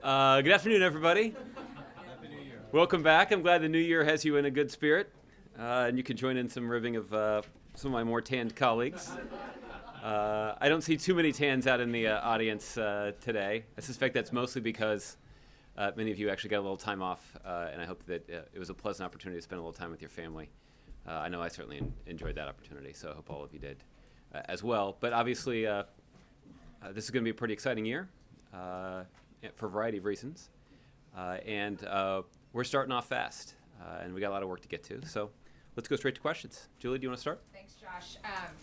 Good afternoon, everybody. Happy New Year. Welcome back. I'm glad the new year has you in a good spirit, and you can join in some ribbing of some of my more tanned colleagues. I don't see too many tans out in the audience today. I suspect that's mostly because many of you actually got a little time off, and I hope that it was a pleasant opportunity to spend a little time with your family. I know I certainly enjoyed that opportunity, so I hope all of you did as well. But obviously, this is going to be a pretty exciting year. For a variety of reasons. And we're starting off fast, and we got a lot of work to get to. So let's go straight to questions. Julie, do you want to start? Thanks, Josh.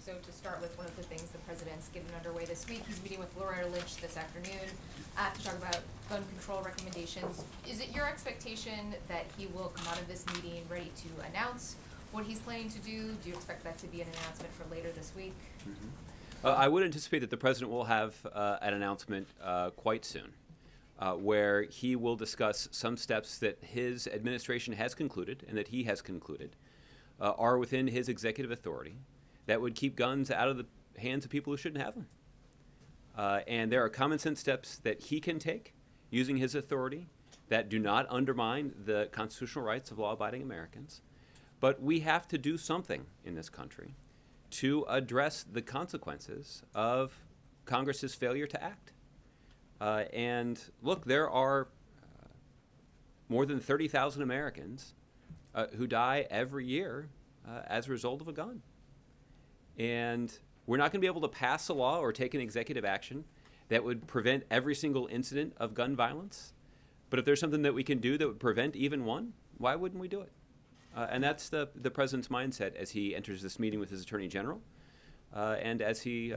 So to start with, one of the things the president's getting underway this week, he's meeting with Loretta Lynch this afternoon to talk about gun control recommendations. Is it your expectation that he will come out of this meeting ready to announce what he's planning to do? Do you expect that to be an announcement for later this week? Mm-hmm. I would anticipate that the president will have an announcement quite soon. Where he will discuss some steps that his administration has concluded and that he has concluded are within his executive authority that would keep guns out of the hands of people who shouldn't have them. And there are common sense steps that he can take using his authority that do not undermine the constitutional rights of law-abiding Americans. But we have to do something in this country to address the consequences of Congress's failure to act. And look, there are more than 30,000 Americans who die every year as a result of a gun. And we're not going to be able to pass a law or take an executive action that would prevent every single incident of gun violence. But if there's something that we can do that would prevent even one, why wouldn't we do it? And that's the president's mindset as he enters this meeting with his attorney general and as he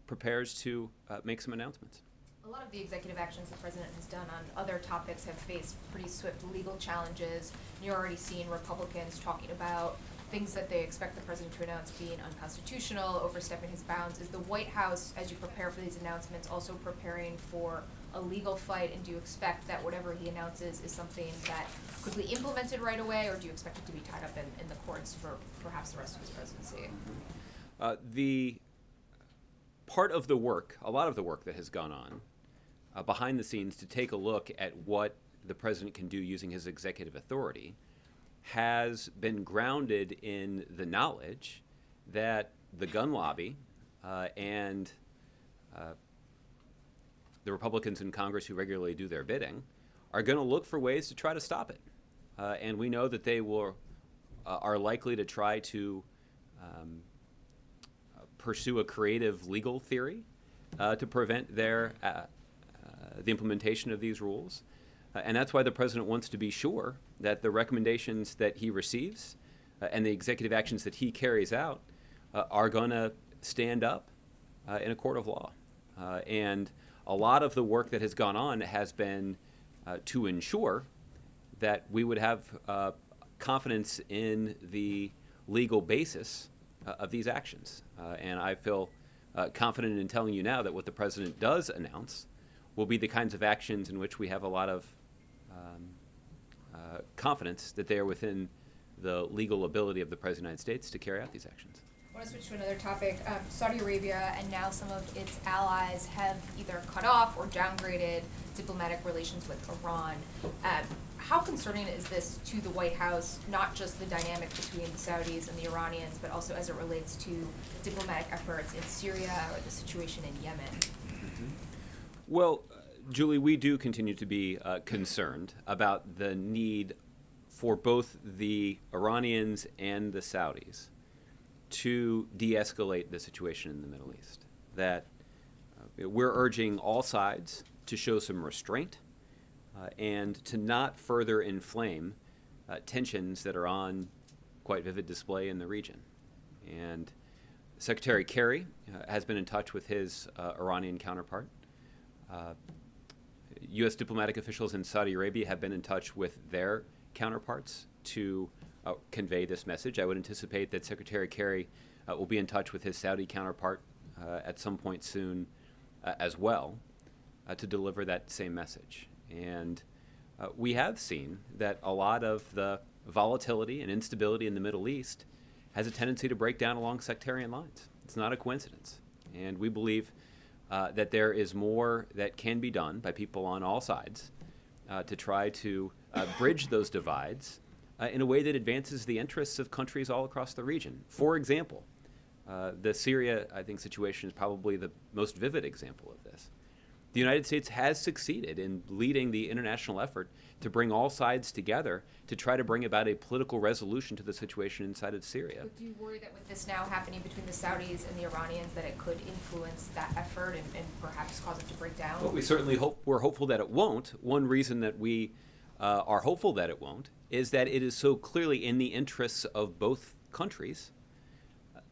prepares to make some announcements. A lot of the executive actions the president has done on other topics have faced pretty swift legal challenges. You're already seeing Republicans talking about things that they expect the president to announce being unconstitutional, overstepping his bounds. Is the White House, as you prepare for these announcements, also preparing for a legal fight? And do you expect that whatever he announces is something that could be implemented right away, or do you expect it to be tied up in the courts for perhaps the rest of his presidency? The part of the work, a lot of the work that has gone on behind the scenes to take a look at what the president can do using his executive authority has been grounded in the knowledge that the gun lobby and the Republicans in Congress who regularly do their bidding are going to look for ways to try to stop it. And we know that they are likely to try to pursue a creative legal theory to prevent the implementation of these rules. And that's why the president wants to be sure that the recommendations that he receives and the executive actions that he carries out are going to stand up in a court of law. And a lot of the work that has gone on has been to ensure that we would have confidence in the legal basis of these actions. And I feel confident in telling you now that what the president does announce will be the kinds of actions in which we have a lot of confidence that they are within the legal ability of the President of the United States to carry out these actions. I want to switch to another topic. Saudi Arabia and now some of its allies have either cut off or downgraded diplomatic relations with Iran. How concerning is this to the White House, not just the dynamic between the Saudis and the Iranians, but also as it relates to diplomatic efforts in Syria or the situation in Yemen? Mm-hmm. Well, Julie, we do continue to be concerned about the need for both the Iranians and the Saudis to de-escalate the situation in the Middle East. That we're urging all sides to show some restraint and to not further inflame tensions that are on quite vivid display in the region. And Secretary Kerry has been in touch with his Iranian counterpart. U.S. diplomatic officials in Saudi Arabia have been in touch with their counterparts to convey this message. I would anticipate that Secretary Kerry will be in touch with his Saudi counterpart at some point soon as well to deliver that same message. And we have seen that a lot of the volatility and instability in the Middle East has a tendency to break down along sectarian lines. It's not a coincidence. And we believe that there is more that can be done by people on all sides to try to bridge those divides in a way that advances the interests of countries all across the region. For example, the Syria, I think, situation is probably the most vivid example of this. The United States has succeeded in leading the international effort to bring all sides together to try to bring about a political resolution to the situation inside of Syria. But do you worry that with this now happening between the Saudis and the Iranians that it could influence that effort and perhaps cause it to break down? Well, we certainly we're hopeful that it won't. One reason that we are hopeful that it won't is that it is so clearly in the interests of both countries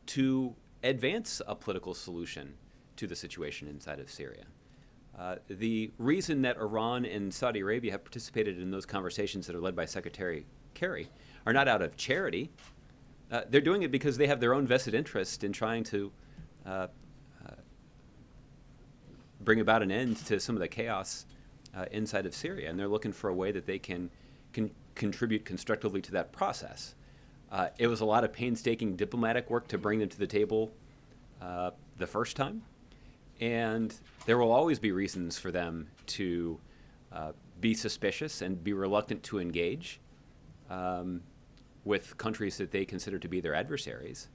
to advance a political solution to the situation inside of Syria. The reason that Iran and Saudi Arabia have participated in those conversations that are led by Secretary Kerry are not out of charity. They're doing it because they have their own vested interest in trying to bring about an end to some of the chaos inside of Syria, and they're looking for a way that they can contribute constructively to that process. It was a lot of painstaking diplomatic work to bring them to the table the first time. And there will always be reasons for them to be suspicious and be reluctant to engage with countries that they consider to be their adversaries.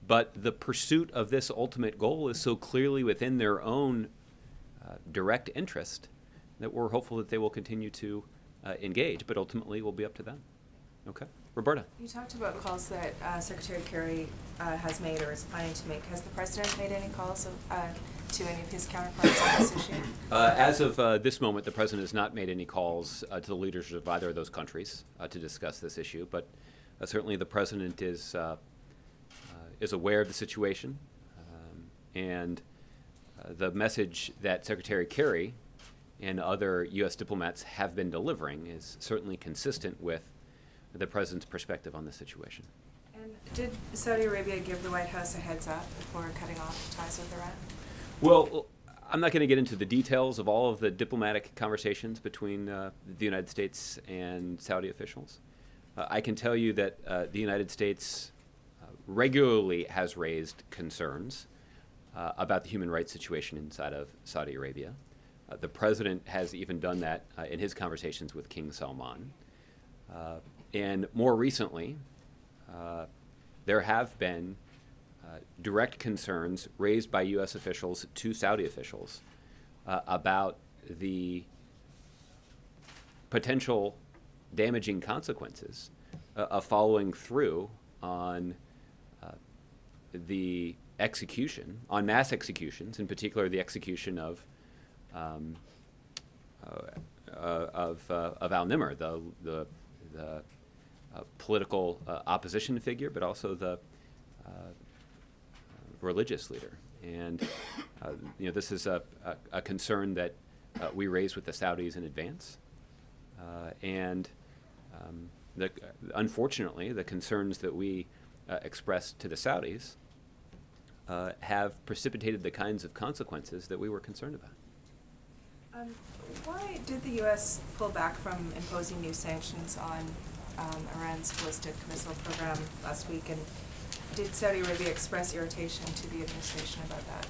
But the pursuit of this ultimate goal is so clearly within their own direct interest that we're hopeful that they will continue to engage, but ultimately it will be up to them. Okay. Roberta. You talked about calls that Secretary Kerry has made or is planning to make. Has the President made any calls to any of his counterparts on this issue? As of this moment, the President has not made any calls to the leaders of either of those countries to discuss this issue, but certainly the President is aware of the situation, and the message that Secretary Kerry and other U.S. diplomats have been delivering is certainly consistent with the President's perspective on the situation. And did Saudi Arabia give the White House a heads up before cutting off ties with Iran? Well, I'm not going to get into the details of all of the diplomatic conversations between the United States and Saudi officials. I can tell you that the United States regularly has raised concerns about the human rights situation inside of Saudi Arabia. The President has even done that in his conversations with King Salman. And more recently, there have been direct concerns raised by U.S. officials to Saudi officials about the potential damaging consequences of following through on the execution, on mass executions, in particular the execution of al-Nimr, the political opposition figure, but also the religious leader. And this is a concern that we raised with the Saudis in advance. Unfortunately, the concerns that we expressed to the Saudis have precipitated the kinds of consequences that we were concerned about. Why did the U.S. pull back from imposing new sanctions on Iran's ballistic missile program last week, and did Saudi Arabia express irritation to the administration about that?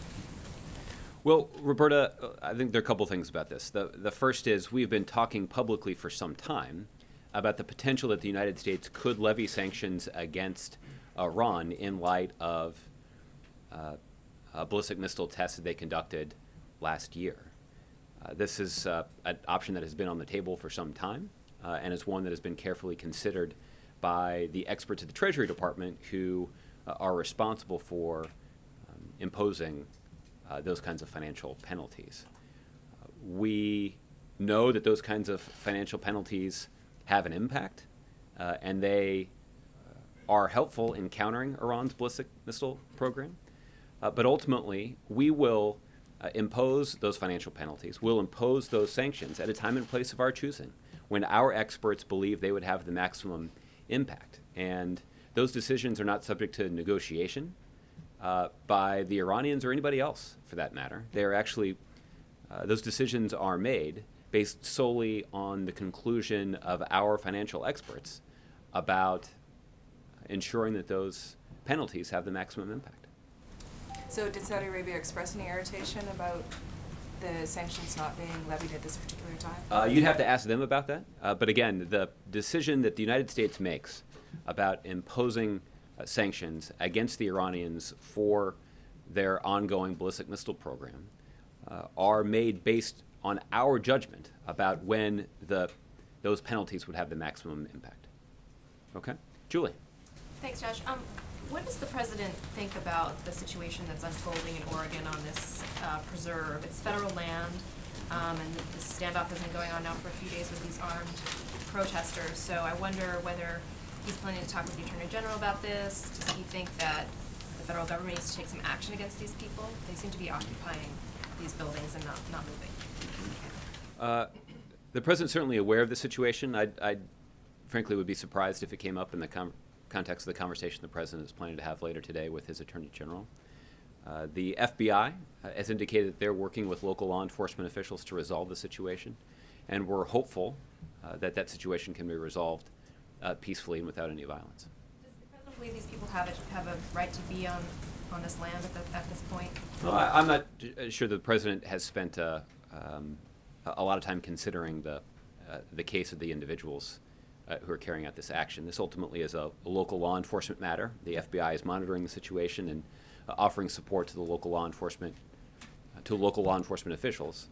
Well, Roberta, I think there are a couple things about this. The first is we've been talking publicly for some time about the potential that the United States could levy sanctions against Iran in light of ballistic missile tests that they conducted last year. This is an option that has been on the table for some time, and is one that has been carefully considered by the experts at the Treasury Department who are responsible for imposing those kinds of financial penalties. We know that those kinds of financial penalties have an impact, and they are helpful in countering Iran's ballistic missile program. But ultimately, we will impose those financial penalties, we'll impose those sanctions at a time and place of our choosing, when our experts believe they would have the maximum impact. And those decisions are not subject to negotiation by the Iranians or anybody else, for that matter. They are actually, those decisions are made based solely on the conclusion of our financial experts about ensuring that those penalties have the maximum impact. So did Saudi Arabia express any irritation about the sanctions not being levied at this particular time? You'd have to ask them about that. But again, the decision that the United States makes about imposing sanctions against the Iranians for their ongoing ballistic missile program are made based on our judgment about when those penalties would have the maximum impact. Okay? Julie. Thanks, Josh. What does the president think about the situation that's unfolding in Oregon on this preserve? It's federal land, and the standoff has been going on now for a few days with these armed protesters. So I wonder whether he's planning to talk with the Attorney General about this. Does he think that the federal government needs to take some action against these people? They seem to be occupying these buildings and not moving. The president's certainly aware of the situation. I frankly would be surprised if it came up in the context of the conversation the president is planning to have later today with his Attorney General. The FBI has indicated that they're working with local law enforcement officials to resolve the situation, and we're hopeful that that situation can be resolved peacefully and without any violence. Does the president believe these people have a right to be on this land at this point? Well, I'm not sure the president has spent a lot of time considering the case of the individuals who are carrying out this action. This ultimately is a local law enforcement matter. The FBI is monitoring the situation and offering support to the local law enforcement officials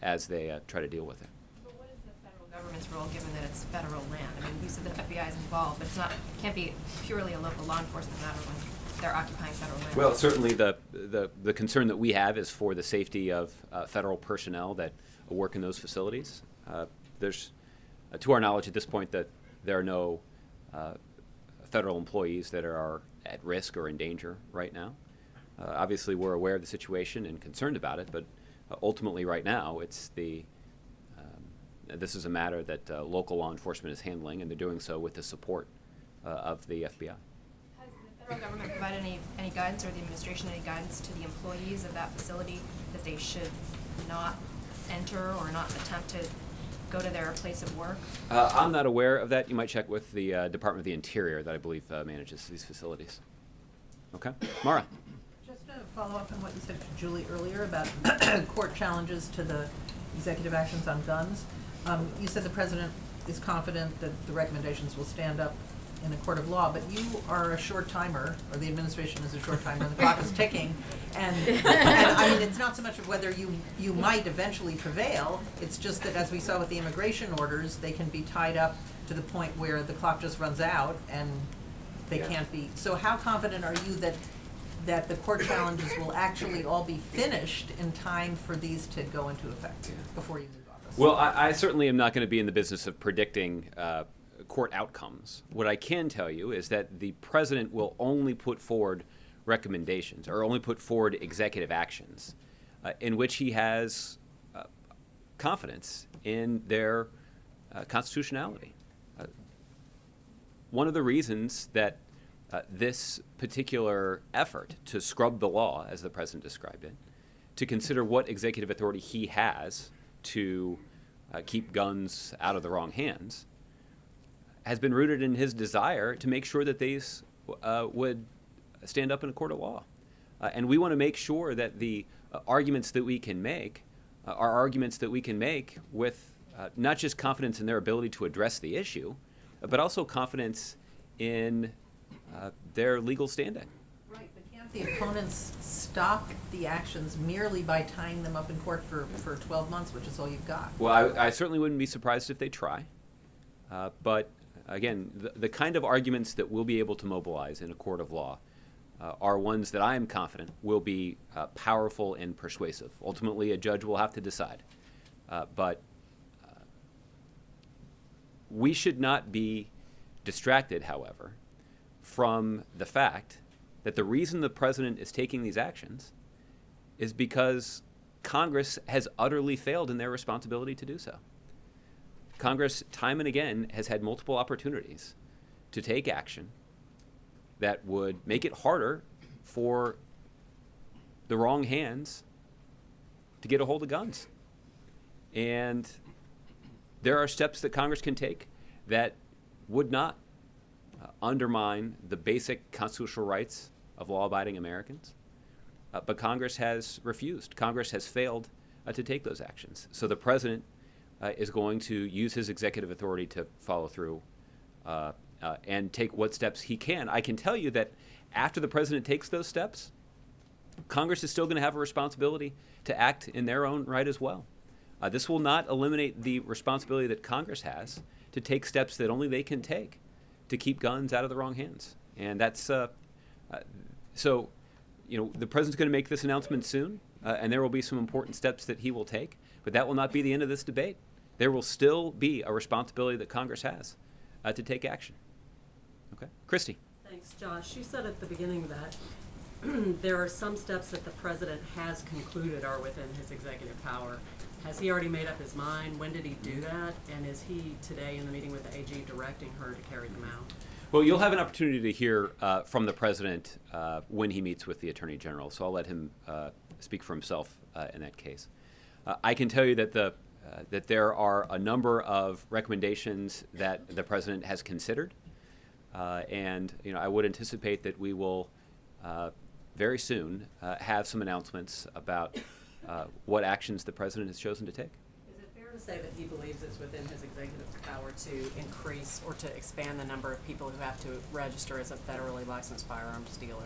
as they try to deal with it. But what is the federal government's role, given that it's federal land? I mean, you said the FBI is involved, but it can't be purely a local law enforcement matter when they're occupying federal land. Well, certainly the concern that we have is for the safety of federal personnel that work in those facilities. There's to our knowledge at this point that there are no federal employees that are at risk or in danger right now. Obviously, we're aware of the situation and concerned about it, but ultimately right now this is a matter that local law enforcement is handling, and they're doing so with the support of the FBI. Has the federal government provided any guidance, or the administration any guidance to the employees of that facility that they should not enter or not attempt to go to their place of work? I'm not aware of that. You might check with the Department of the Interior that I believe manages these facilities. Okay. Mara. Just to follow up on what you said to Julie earlier about court challenges to the executive actions on guns. You said the president is confident that the recommendations will stand up in a court of law, but you are a short timer, or the administration is a short timer, and the clock is ticking. And I mean, it's not so much of whether you might eventually prevail, it's just that, as we saw with the immigration orders, they can be tied up to the point where the clock just runs out and they can't be. So how confident are you that the court challenges will actually all be finished in time for these to go into effect before you leave office? Well, I certainly am not going to be in the business of predicting court outcomes. What I can tell you is that the president will only put forward recommendations or only put forward executive actions in which he has confidence in their constitutionality. One of the reasons that this particular effort to scrub the law, as the president described it, to consider what executive authority he has to keep guns out of the wrong hands, has been rooted in his desire to make sure that these would stand up in a court of law. And we want to make sure that the arguments that we can make are arguments that we can make with not just confidence in their ability to address the issue, but also confidence in their legal standing. Right, but can't the opponents stop the actions merely by tying them up in court for 12 months, which is all you've got? Well, I certainly wouldn't be surprised if they try. But again, the kind of arguments that we'll be able to mobilize in a court of law are ones that I am confident will be powerful and persuasive. Ultimately, a judge will have to decide. But we should not be distracted, however, from the fact that the reason the president is taking these actions is because Congress has utterly failed in their responsibility to do so. Congress, time and again, has had multiple opportunities to take action that would make it harder for the wrong hands to get a hold of guns. And there are steps that Congress can take that would not undermine the basic constitutional rights of law-abiding Americans. but Congress has refused. Congress has failed to take those actions. So the president is going to use his executive authority to follow through and take what steps he can. I can tell you that after the president takes those steps, Congress is still going to have a responsibility to act in their own right as well. This will not eliminate the responsibility that Congress has to take steps that only they can take to keep guns out of the wrong hands. And that's so, the president's going to make this announcement soon, and there will be some important steps that he will take, but that will not be the end of this debate. There will still be a responsibility that Congress has to take action. Okay, Christy. Thanks, Josh. You said at the beginning that there are some steps that the president has concluded are within his executive power. Has he already made up his mind? When did he do that? And is he today in the meeting with the AG directing her to carry them out? Well, you'll have an opportunity to hear from the president when he meets with the attorney general, so I'll let him speak for himself in that case. I can tell you that that there are a number of recommendations that the president has considered, and I would anticipate that we will very soon have some announcements about what actions the president has chosen to take. Is it fair to say that he believes it's within his executive power to increase or to expand the number of people who have to register as a federally licensed firearms dealer?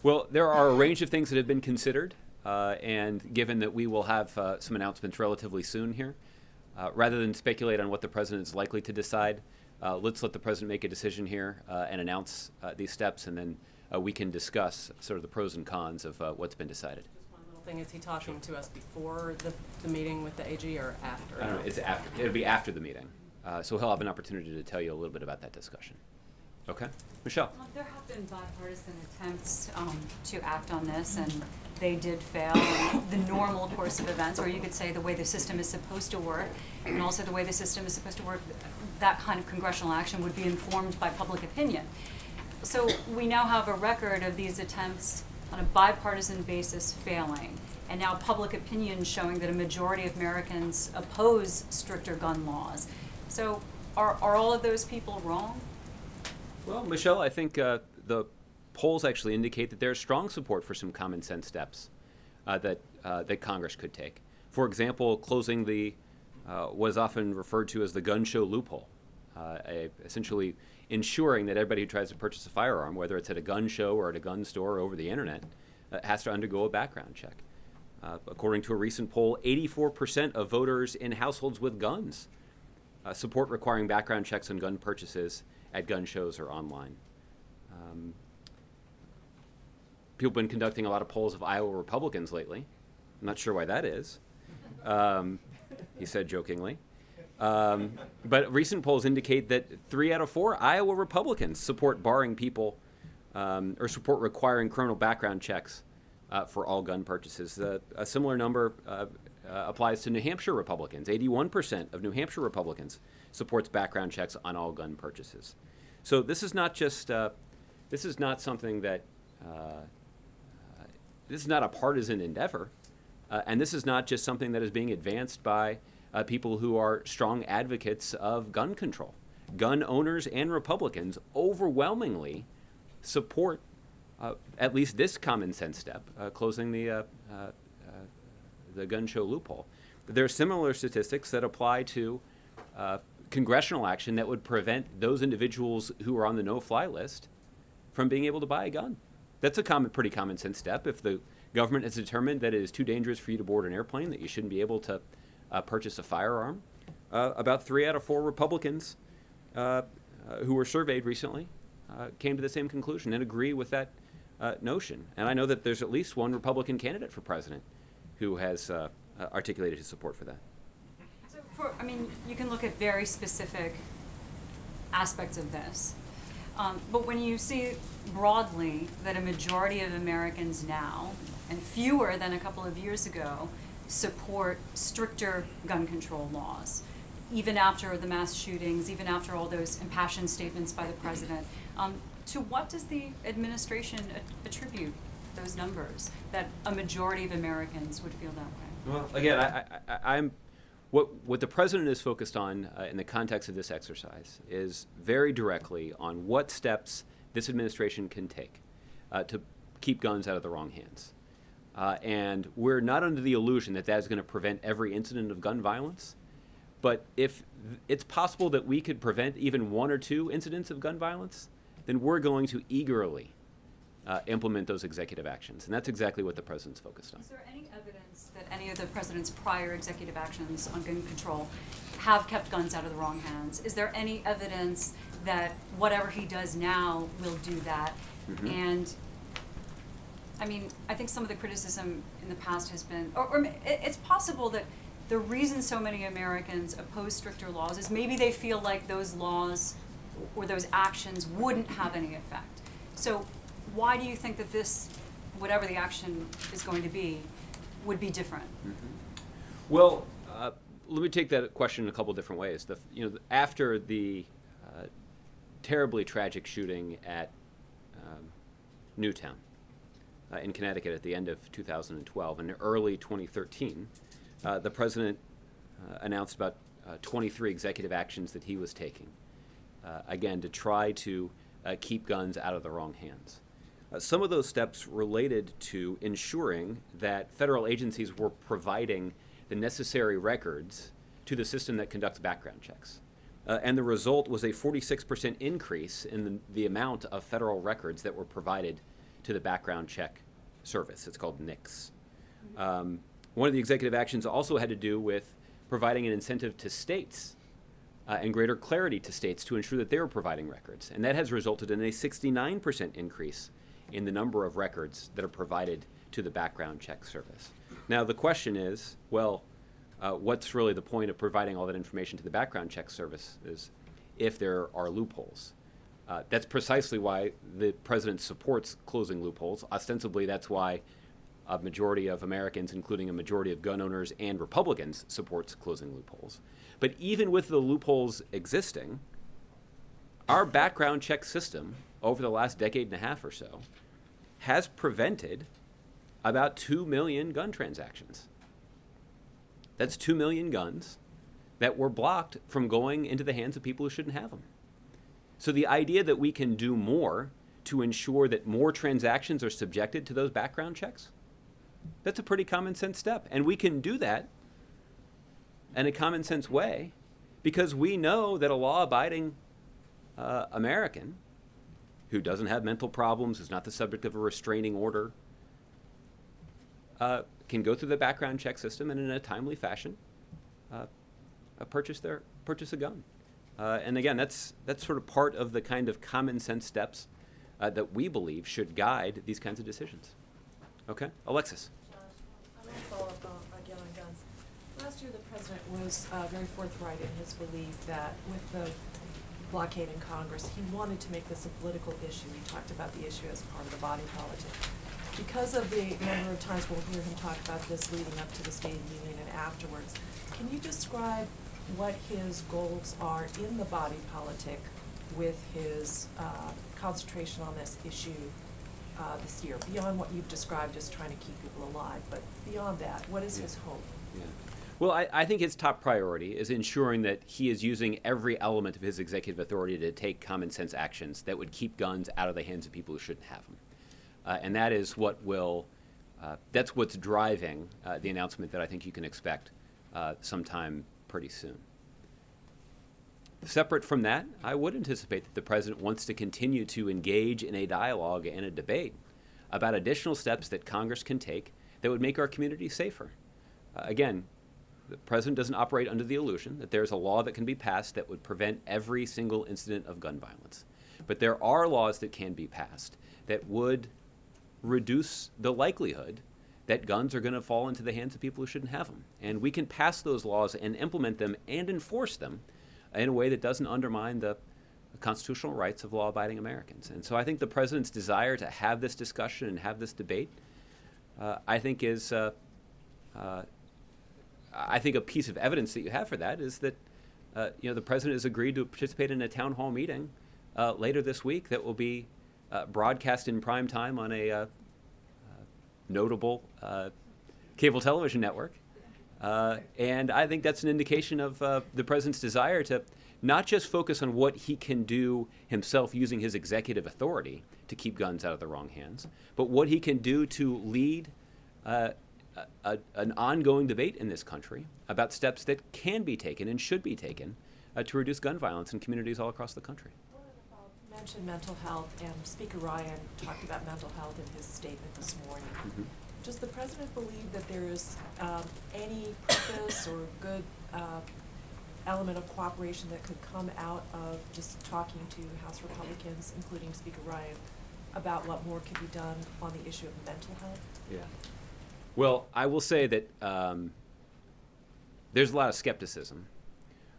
Well, there are a range of things that have been considered, and given that we will have some announcements relatively soon here, rather than speculate on what the president is likely to decide, let's let the president make a decision here and announce these steps, and then we can discuss sort of the pros and cons of what's been decided. Just one little thing, is he talking to us before the meeting with the AG or after? I don't know, it's after. It'll be after the meeting, so he'll have an opportunity to tell you a little bit about that discussion. Okay, Michelle. There have been bipartisan attempts to act on this, and they did fail in the normal course of events, or you could say the way the system is supposed to work, and also the way the system is supposed to work, that kind of congressional action would be informed by public opinion. So we now have a record of these attempts on a bipartisan basis failing, and now public opinion showing that a majority of Americans oppose stricter gun laws. So are all of those people wrong? Well, Michelle, I think the polls actually indicate that there's strong support for some common sense steps that Congress could take. For example, closing the what is often referred to as the gun show loophole, essentially ensuring that everybody who tries to purchase a firearm, whether it's at a gun show or at a gun store or over the internet, has to undergo a background check. According to a recent poll, 84% of voters in households with guns support requiring background checks on gun purchases at gun shows or online. People have been conducting a lot of polls of Iowa Republicans lately. I'm not sure why that is, he said jokingly. But recent polls indicate that 3 out of 4 Iowa Republicans support barring people or support requiring criminal background checks for all gun purchases. A similar number applies to New Hampshire Republicans. 81% of New Hampshire Republicans supports background checks on all gun purchases. So this is not just this is not something that this is not a partisan endeavor, and this is not just something that is being advanced by people who are strong advocates of gun control. Gun owners and Republicans overwhelmingly support at least this common sense step, closing the gun show loophole. There are similar statistics that apply to congressional action that would prevent those individuals who are on the no-fly list from being able to buy a gun. That's a pretty common sense step. If the government has determined that it is too dangerous for you to board an airplane, that you shouldn't be able to purchase a firearm, about 3 out of 4 Republicans who were surveyed recently came to the same conclusion and agree with that notion. And I know that there's at least one Republican candidate for president who has articulated his support for that. So you can look at very specific aspects of this. But when you see broadly that a majority of Americans now, and fewer than a couple of years ago, support stricter gun control laws, even after the mass shootings, even after all those impassioned statements by the president, to what does the administration attribute those numbers, that a majority of Americans would feel that way? Well, again, I'm what the president is focused on in the context of this exercise is very directly on what steps this administration can take to keep guns out of the wrong hands. And we're not under the illusion that that is going to prevent every incident of gun violence. But if it's possible that we could prevent even 1 or 2 incidents of gun violence, then we're going to eagerly implement those executive actions. And that's exactly what the president's focused on. Is there any evidence that any of the president's prior executive actions on gun control have kept guns out of the wrong hands? Is there any evidence that whatever he does now will do that? Mhm. And I mean, I think some of the criticism in the past has been, or it's possible that the reason so many Americans oppose stricter laws is maybe they feel like those laws or those actions wouldn't have any effect. So why do you think that this, whatever the action is going to be, would be different? Well, let me take that question in a couple different ways. After the terribly tragic shooting at Newtown in Connecticut at the end of 2012 and early 2013, the president announced about 23 executive actions that he was taking, again, to try to keep guns out of the wrong hands. Some of those steps related to ensuring that federal agencies were providing the necessary records to the system that conducts background checks. And the result was a 46% increase in the amount of federal records that were provided to the background check service. It's called NICS. One of the executive actions also had to do with providing an incentive to states and greater clarity to states to ensure that they were providing records. And that has resulted in a 69% increase in the number of records that are provided to the background check service. Now, the question is, well, what's really the point of providing all that information to the background check service is if there are loopholes? That's precisely why the president supports closing loopholes. Ostensibly, that's why a majority of Americans, including a majority of gun owners and Republicans, supports closing loopholes. But even with the loopholes existing, our background check system over the last decade and a half or so has prevented about 2 million gun transactions. That's 2 million guns that were blocked from going into the hands of people who shouldn't have them. So the idea that we can do more to ensure that more transactions are subjected to those background checks, that's a pretty common sense step. And we can do that in a common sense way because we know that a law-abiding American who doesn't have mental problems, who's not the subject of a restraining order, can go through the background check system and in a timely fashion purchase a gun. And again, that's sort of part of the kind of common sense steps that we believe should guide these kinds of decisions. Okay, Alexis. I want to follow up again on guns. Last year, the president was very forthright in his belief that with the blockade in Congress, he wanted to make this a political issue. He talked about the issue as part of the body politic. Because of the number of times we'll hear him talk about this leading up to the State of the Union and afterwards, can you describe what his goals are in the body politic with his concentration on this issue this year, beyond what you've described as trying to keep people alive, but beyond that, what is his hope? Yeah. Well, I think his top priority is ensuring that he is using every element of his executive authority to take common sense actions that would keep guns out of the hands of people who shouldn't have them. And that is what that's what's driving the announcement that I think you can expect sometime pretty soon. Separate from that, I would anticipate that the president wants to continue to engage in a dialogue and a debate about additional steps that Congress can take that would make our community safer. Again, the president doesn't operate under the illusion that there's a law that can be passed that would prevent every single incident of gun violence. But there are laws that can be passed that would reduce the likelihood that guns are going to fall into the hands of people who shouldn't have them. And we can pass those laws and implement them and enforce them in a way that doesn't undermine the constitutional rights of law-abiding Americans. And so I think the president's desire to have this discussion and have this debate, I think is, I think a piece of evidence that you have for that is that, the president has agreed to participate in a town hall meeting later this week that will be broadcast in prime time on a notable cable television network. And I think that's an indication of the president's desire to not just focus on what he can do himself using his executive authority to keep guns out of the wrong hands, but what he can do to lead an ongoing debate in this country about steps that can be taken and should be taken to reduce gun violence in communities all across the country. You mentioned mental health, and Speaker Ryan talked about mental health in his statement this morning. Mm-hmm. Does the president believe that there is any purpose or good element of cooperation that could come out of just talking to House Republicans, including Speaker Ryan, about what more could be done on the issue of mental health? Yeah. Well, I will say that there's a lot of skepticism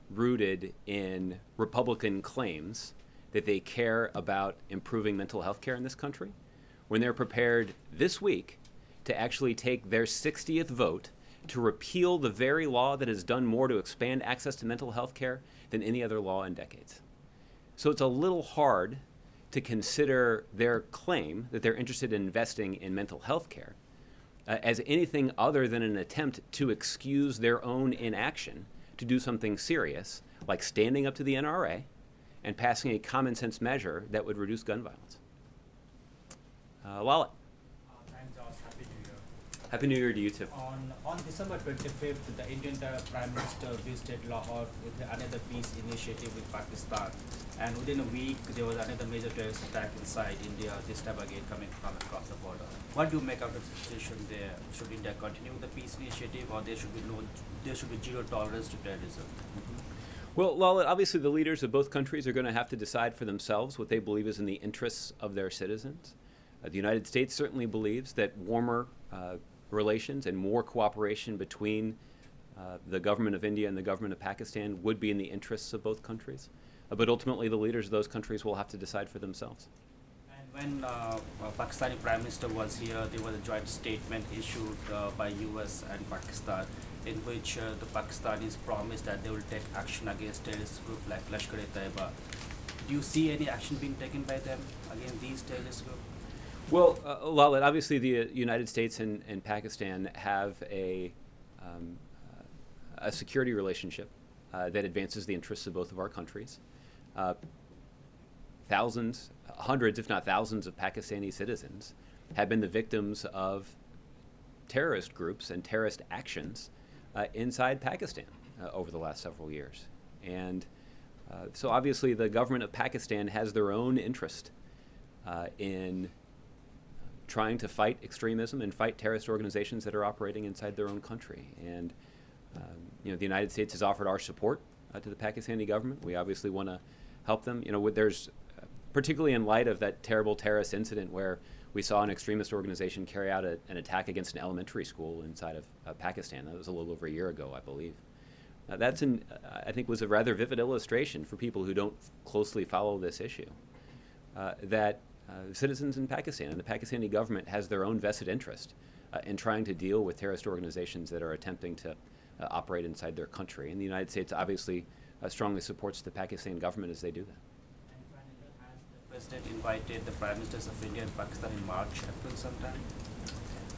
rooted in Republican claims that they care about improving mental health care in this country when they're prepared this week to actually take their 60th vote to repeal the very law that has done more to expand access to mental health care than any other law in decades. So it's a little hard to consider their claim that they're interested in investing in mental health care as anything other than an attempt to excuse their own inaction to do something serious, like standing up to the NRA and passing a common sense measure that would reduce gun violence. Lala. Thanks, Josh. Happy New Year. Happy New Year to you too. On December 25th, the Indian Prime Minister visited Lahore with another peace initiative with Pakistan. And within a week, there was another major terrorist attack inside India, this time again coming from across the border. What do you make of the situation there? Should India continue the peace initiative, or there should be zero tolerance to terrorism? Well, Lala, obviously the leaders of both countries are going to have to decide for themselves what they believe is in the interests of their citizens. The United States certainly believes that warmer relations and more cooperation between the government of India and the government of Pakistan would be in the interests of both countries. But ultimately, the leaders of those countries will have to decide for themselves. And when Pakistani Prime Minister was here, there was a joint statement issued by US and Pakistan in which the Pakistanis promised that they will take action against terrorist groups like Lashkar-e-Taiba. Do you see any action being taken by them against these terrorist groups? Well, Lalit, obviously the United States and Pakistan have a security relationship that advances the interests of both of our countries. Thousands, hundreds, if not thousands, of Pakistani citizens have been the victims of terrorist groups and terrorist actions inside Pakistan over the last several years. And so obviously the government of Pakistan has their own interest in trying to fight extremism and fight terrorist organizations that are operating inside their own country. And the United States has offered our support to the Pakistani government. We obviously want to help them. There's particularly in light of that terrible terrorist incident where we saw an extremist organization carry out an attack against an elementary school inside of Pakistan. That was a little over a year ago, I believe. That's I think was a rather vivid illustration for people who don't closely follow this issue. That citizens in Pakistan and the Pakistani government has their own vested interest in trying to deal with terrorist organizations that are attempting to operate inside their country. And the United States obviously strongly supports the Pakistan government as they do that. And finally, has the President invited the Prime Ministers of India and Pakistan in March, April sometime?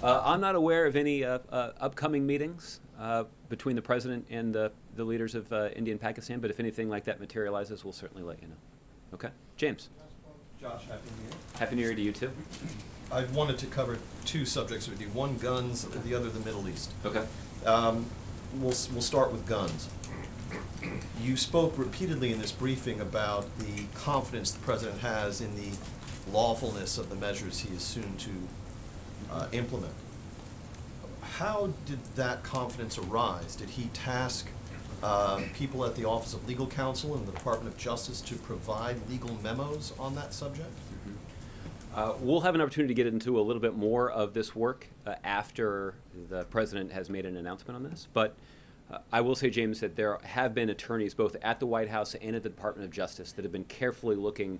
I'm not aware of any upcoming meetings between the President and the leaders of India and Pakistan, but if anything like that materializes, we'll certainly let you know. Okay? James. Josh, Happy New Year. Happy New Year to you too. I wanted to cover two subjects with you. One, guns, the other, the Middle East. Okay. We'll start with guns. You spoke repeatedly in this briefing about the confidence the President has in the lawfulness of the measures he is soon to implement. How did that confidence arise? Did he task people at the Office of Legal Counsel in the Department of Justice to provide legal memos on that subject? We'll have an opportunity to get into a little bit more of this work after the President has made an announcement on this. But I will say, James, that there have been attorneys both at the White House and at the Department of Justice that have been carefully looking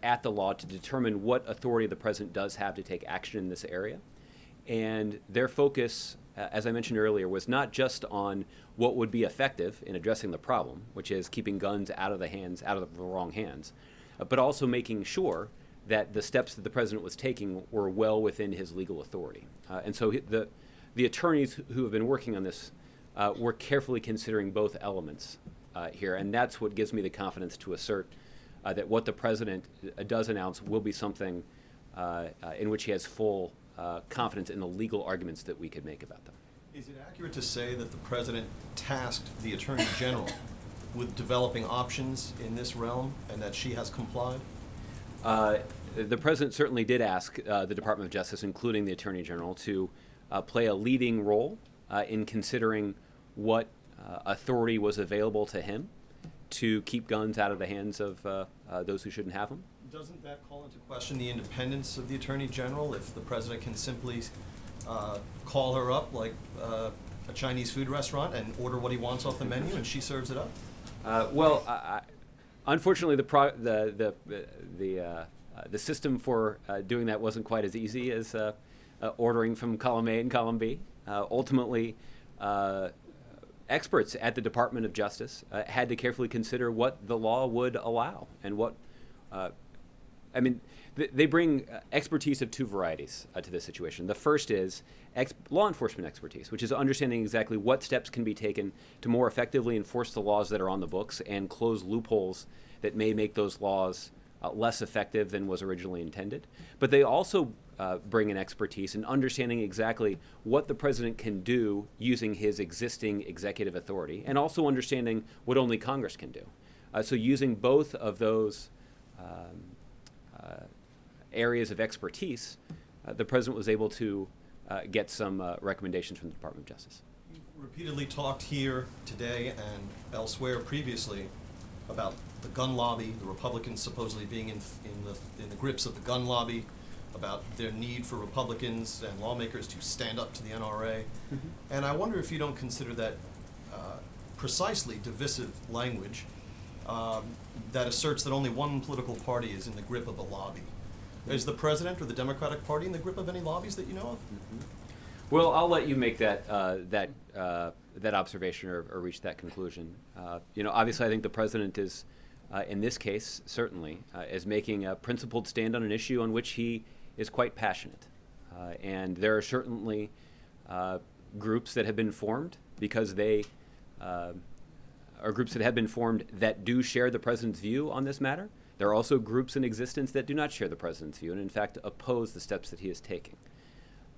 at the law to determine what authority the President does have to take action in this area. And their focus, as I mentioned earlier, was not just on what would be effective in addressing the problem, which is keeping guns out of the wrong hands, but also making sure that the steps that the President was taking were well within his legal authority. And so the attorneys who have been working on this were carefully considering both elements here, and that's what gives me the confidence to assert that what the President does announce will be something in which he has full confidence in the legal arguments that we could make about them. Is it accurate to say that the president tasked the Attorney General with developing options in this realm and that she has complied? The president certainly did ask the Department of Justice, including the Attorney General, to play a leading role in considering what authority was available to him to keep guns out of the hands of those who shouldn't have them. Doesn't that call into question the independence of the Attorney General if the president can simply call her up like a Chinese food restaurant and order what he wants off the menu and she serves it up? Unfortunately, the system for doing that wasn't quite as easy as ordering from column A and column B. Ultimately, experts at the Department of Justice had to carefully consider what the law would allow and what. They bring expertise of two varieties to this situation. The first is law enforcement expertise, which is understanding exactly what steps can be taken to more effectively enforce the laws that are on the books and close loopholes that may make those laws less effective than was originally intended. But they also bring in expertise in understanding exactly what the president can do using his existing executive authority, and also understanding what only Congress can do. So using both of those areas of expertise, the president was able to get some recommendations from the Department of Justice. You've repeatedly talked here today and elsewhere previously about the gun lobby, the Republicans supposedly being in the grips of the gun lobby, about their need for Republicans and lawmakers to stand up to the NRA. Mm-hmm. And I wonder if you don't consider that precisely divisive language that asserts that only one political party is in the grip of a lobby. Is the president or the Democratic Party in the grip of any lobbies that you know of? Mm-hmm. Well, I'll let you make that observation or reach that conclusion. Obviously, I think the president is, in this case, certainly, is making a principled stand on an issue on which he is quite passionate. And there are certainly groups that have been formed because they are groups that have been formed that do share the president's view on this matter. There are also groups in existence that do not share the president's view and, in fact, oppose the steps that he is taking.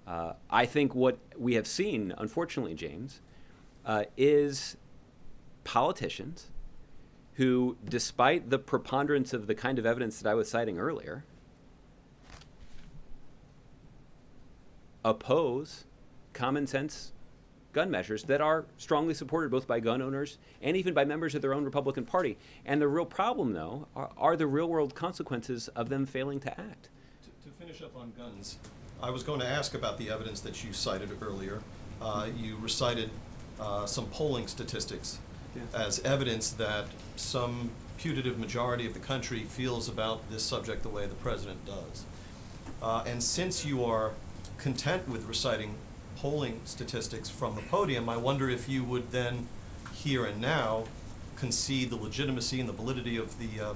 I think what we have seen, unfortunately, James, is politicians who, despite the preponderance of the kind of evidence that I was citing earlier, oppose common sense gun measures that are strongly supported both by gun owners and even by members of their own Republican Party. And the real problem, though, are the real-world consequences of them failing to act. To finish up on guns, I was going to ask about the evidence that you cited earlier. You recited some polling statistics as evidence that some putative majority of the country feels about this subject the way the president does. And since you are content with reciting polling statistics from the podium, I wonder if you would then, here and now, concede the legitimacy and the validity of the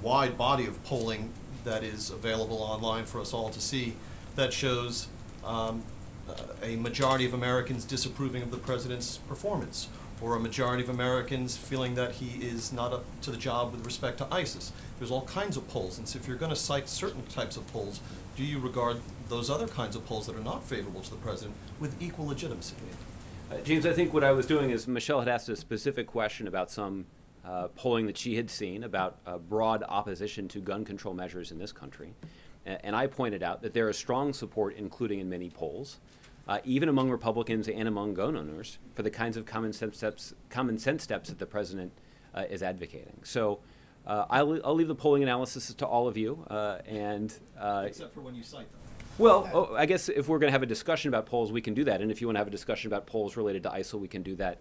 wide body of polling that is available online for us all to see that shows a majority of Americans disapproving of the president's performance, or a majority of Americans feeling that he is not up to the job with respect to ISIS. There's all kinds of polls, and so if you're going to cite certain types of polls, do you regard those other kinds of polls that are not favorable to the president with equal legitimacy? James, I think what I was doing is Michelle had asked a specific question about some polling that she had seen about broad opposition to gun control measures in this country. And I pointed out that there is strong support, including in many polls, even among Republicans and among gun owners, for the kinds of common sense steps that the president is advocating. So I'll leave the polling analysis to all of you. Except for when you cite them. Well, I guess if we're going to have a discussion about polls, we can do that. And if you want to have a discussion about polls related to ISIL, we can do that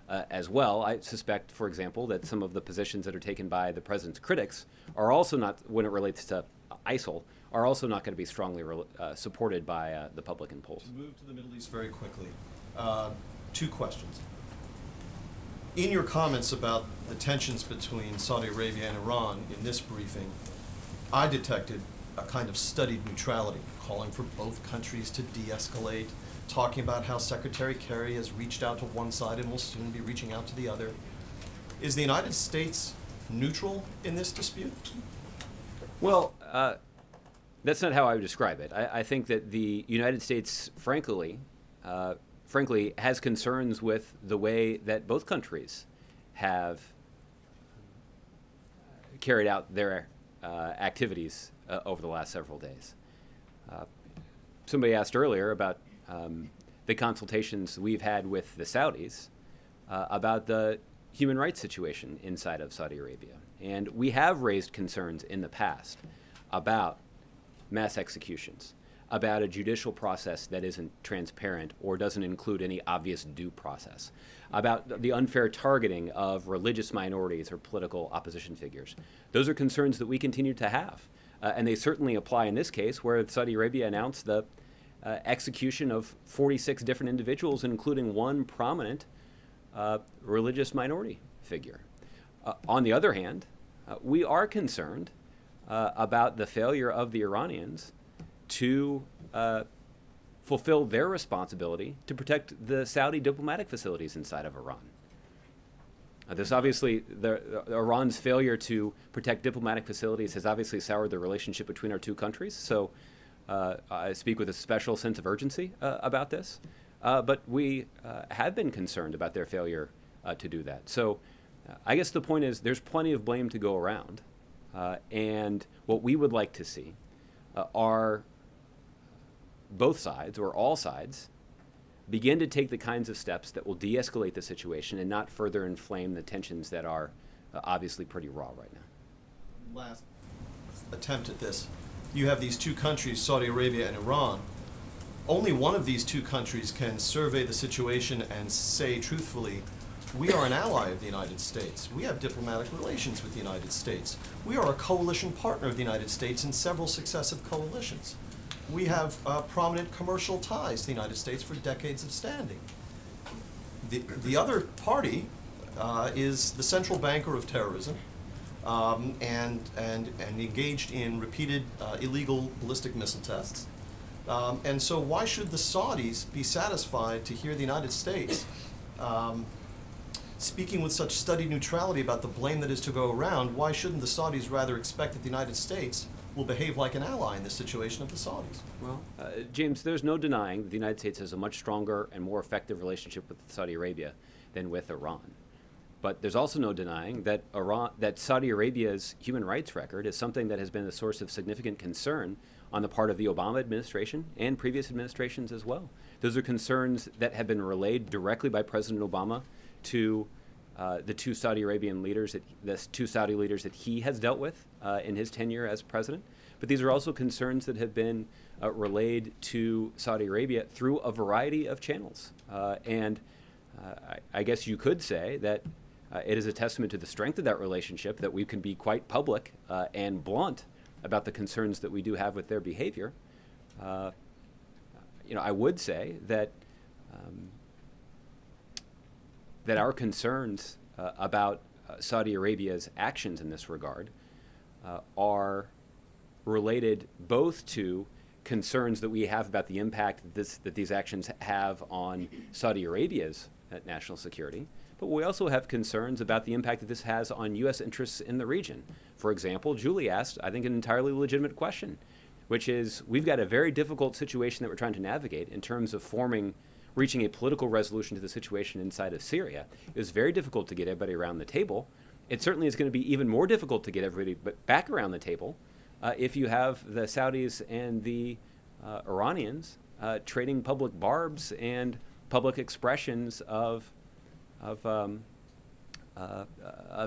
as well. I suspect, for example, that some of the positions that are taken by the president's critics are also not, when it relates to ISIL, are also not going to be strongly supported by the public in polls. To move to the Middle East very quickly, two questions. In your comments about the tensions between Saudi Arabia and Iran in this briefing, I detected a kind of studied neutrality, calling for both countries to de-escalate, talking about how Secretary Kerry has reached out to one side and will soon be reaching out to the other. Is the United States neutral in this dispute? Well, That's not how I would describe it. I think that the United States, frankly, has concerns with the way that both countries have carried out their activities over the last several days. Somebody asked earlier about the consultations we've had with the Saudis about the human rights situation inside of Saudi Arabia. And we have raised concerns in the past about mass executions, about a judicial process that isn't transparent or doesn't include any obvious due process, about the unfair targeting of religious minorities or political opposition figures. Those are concerns that we continue to have. And they certainly apply in this case, where Saudi Arabia announced the execution of 46 different individuals, including one prominent religious minority figure. On the other hand, we are concerned about the failure of the Iranians to fulfill their responsibility to protect the Saudi diplomatic facilities inside of Iran. This obviously, Iran's failure to protect diplomatic facilities has obviously soured the relationship between our two countries. So I speak with a special sense of urgency about this. But we have been concerned about their failure to do that. So I guess the point is there's plenty of blame to go around. And what we would like to see are both sides, or all sides, begin to take the kinds of steps that will de-escalate the situation and not further inflame the tensions that are obviously pretty raw right now. Last attempt at this. You have these two countries, Saudi Arabia and Iran. Only one of these two countries can survey the situation and say truthfully, we are an ally of the United States. We have diplomatic relations with the United States. We are a coalition partner of the United States in several successive coalitions. We have prominent commercial ties to the United States for decades of standing. The other party is the central banker of terrorism and engaged in repeated illegal ballistic missile tests. And so why should the Saudis be satisfied to hear the United States speaking with such studied neutrality about the blame that is to go around? Why shouldn't the Saudis rather expect that the United States will behave like an ally in this situation of the Saudis? Well, James, there's no denying that the United States has a much stronger and more effective relationship with Saudi Arabia than with Iran. But there's also no denying that that Saudi Arabia's human rights record is something that has been a source of significant concern on the part of the Obama administration and previous administrations as well. Those are concerns that have been relayed directly by President Obama to the two Saudi Arabian leaders, the two Saudi leaders that he has dealt with in his tenure as president. But these are also concerns that have been relayed to Saudi Arabia through a variety of channels. And I guess you could say that it is a testament to the strength of that relationship that we can be quite public and blunt about the concerns that we do have with their behavior. I would say that that our concerns about Saudi Arabia's actions in this regard are related both to concerns that we have about the impact that these actions have on Saudi Arabia's national security, but we also have concerns about the impact that this has on U.S. interests in the region. For example, Julie asked, I think, an entirely legitimate question, which is we've got a very difficult situation that we're trying to navigate in terms of reaching a political resolution to the situation inside of Syria. It was very difficult to get everybody around the table. It certainly is going to be even more difficult to get everybody back around the table if you have the Saudis and the Iranians trading public barbs and public expressions of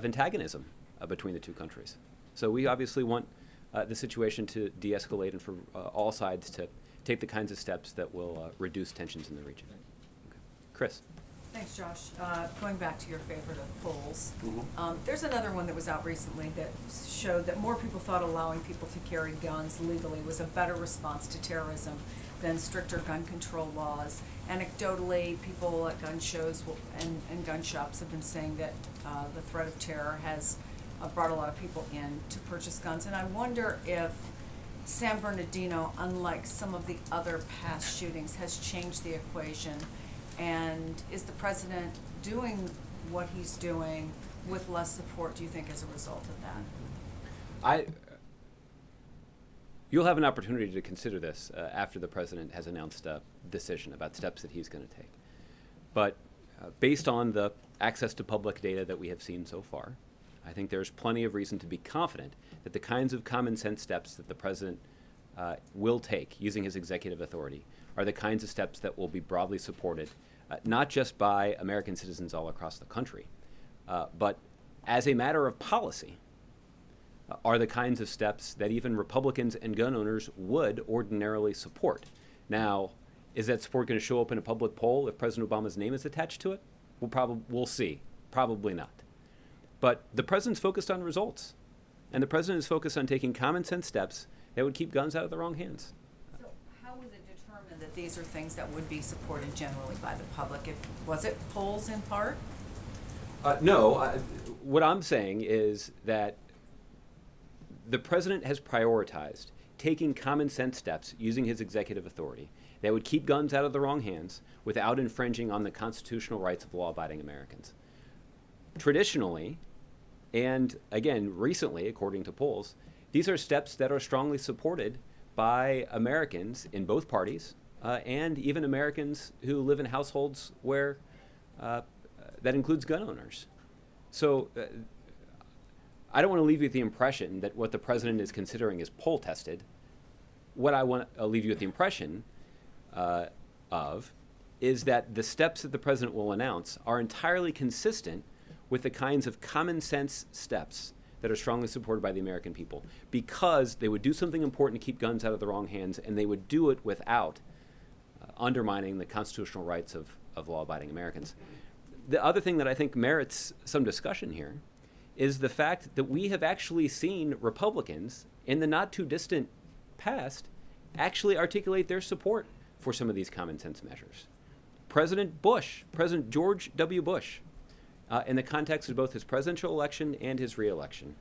antagonism between the two countries. So we obviously want the situation to de-escalate and for all sides to take the kinds of steps that will reduce tensions in the region. Okay. Chris. Thanks, Josh. Going back to your favorite of polls, there's another one that was out recently that showed that more people thought allowing people to carry guns legally was a better response to terrorism than stricter gun control laws. Anecdotally, people at gun shows and gun shops have been saying that the threat of terror has brought a lot of people in to purchase guns. And I wonder if San Bernardino, unlike some of the other past shootings, has changed the equation. And is the president doing what he's doing with less support, do you think, as a result of that? You'll have an opportunity to consider this after the president has announced a decision about steps that he's going to take. But based on the access to public data that we have seen so far, I think there's plenty of reason to be confident that the kinds of common sense steps that the president will take using his executive authority are the kinds of steps that will be broadly supported, not just by American citizens all across the country, but as a matter of policy, are the kinds of steps that even Republicans and gun owners would ordinarily support. Now, is that support going to show up in a public poll if President Obama's name is attached to it? We'll see. Probably not. But the president's focused on results, and the president is focused on taking common sense steps that would keep guns out of the wrong hands. So how was it determined that these are things that would be supported generally by the public? Was it polls in part? No. What I'm saying is that the president has prioritized taking common sense steps using his executive authority that would keep guns out of the wrong hands without infringing on the constitutional rights of law-abiding Americans. Traditionally, and again recently, according to polls, these are steps that are strongly supported by Americans in both parties and even Americans who live in households where that includes gun owners. So I don't want to leave you with the impression that what the president is considering is poll tested. What I want to leave you with the impression of is that the steps that the president will announce are entirely consistent with the kinds of common sense steps that are strongly supported by the American people, because they would do something important to keep guns out of the wrong hands, and they would do it without undermining the constitutional rights of law-abiding Americans. The other thing that I think merits some discussion here is the fact that we have actually seen Republicans in the not too distant past actually articulate their support for some of these common sense measures. President George W. Bush, in the context of both his presidential election and his re-election,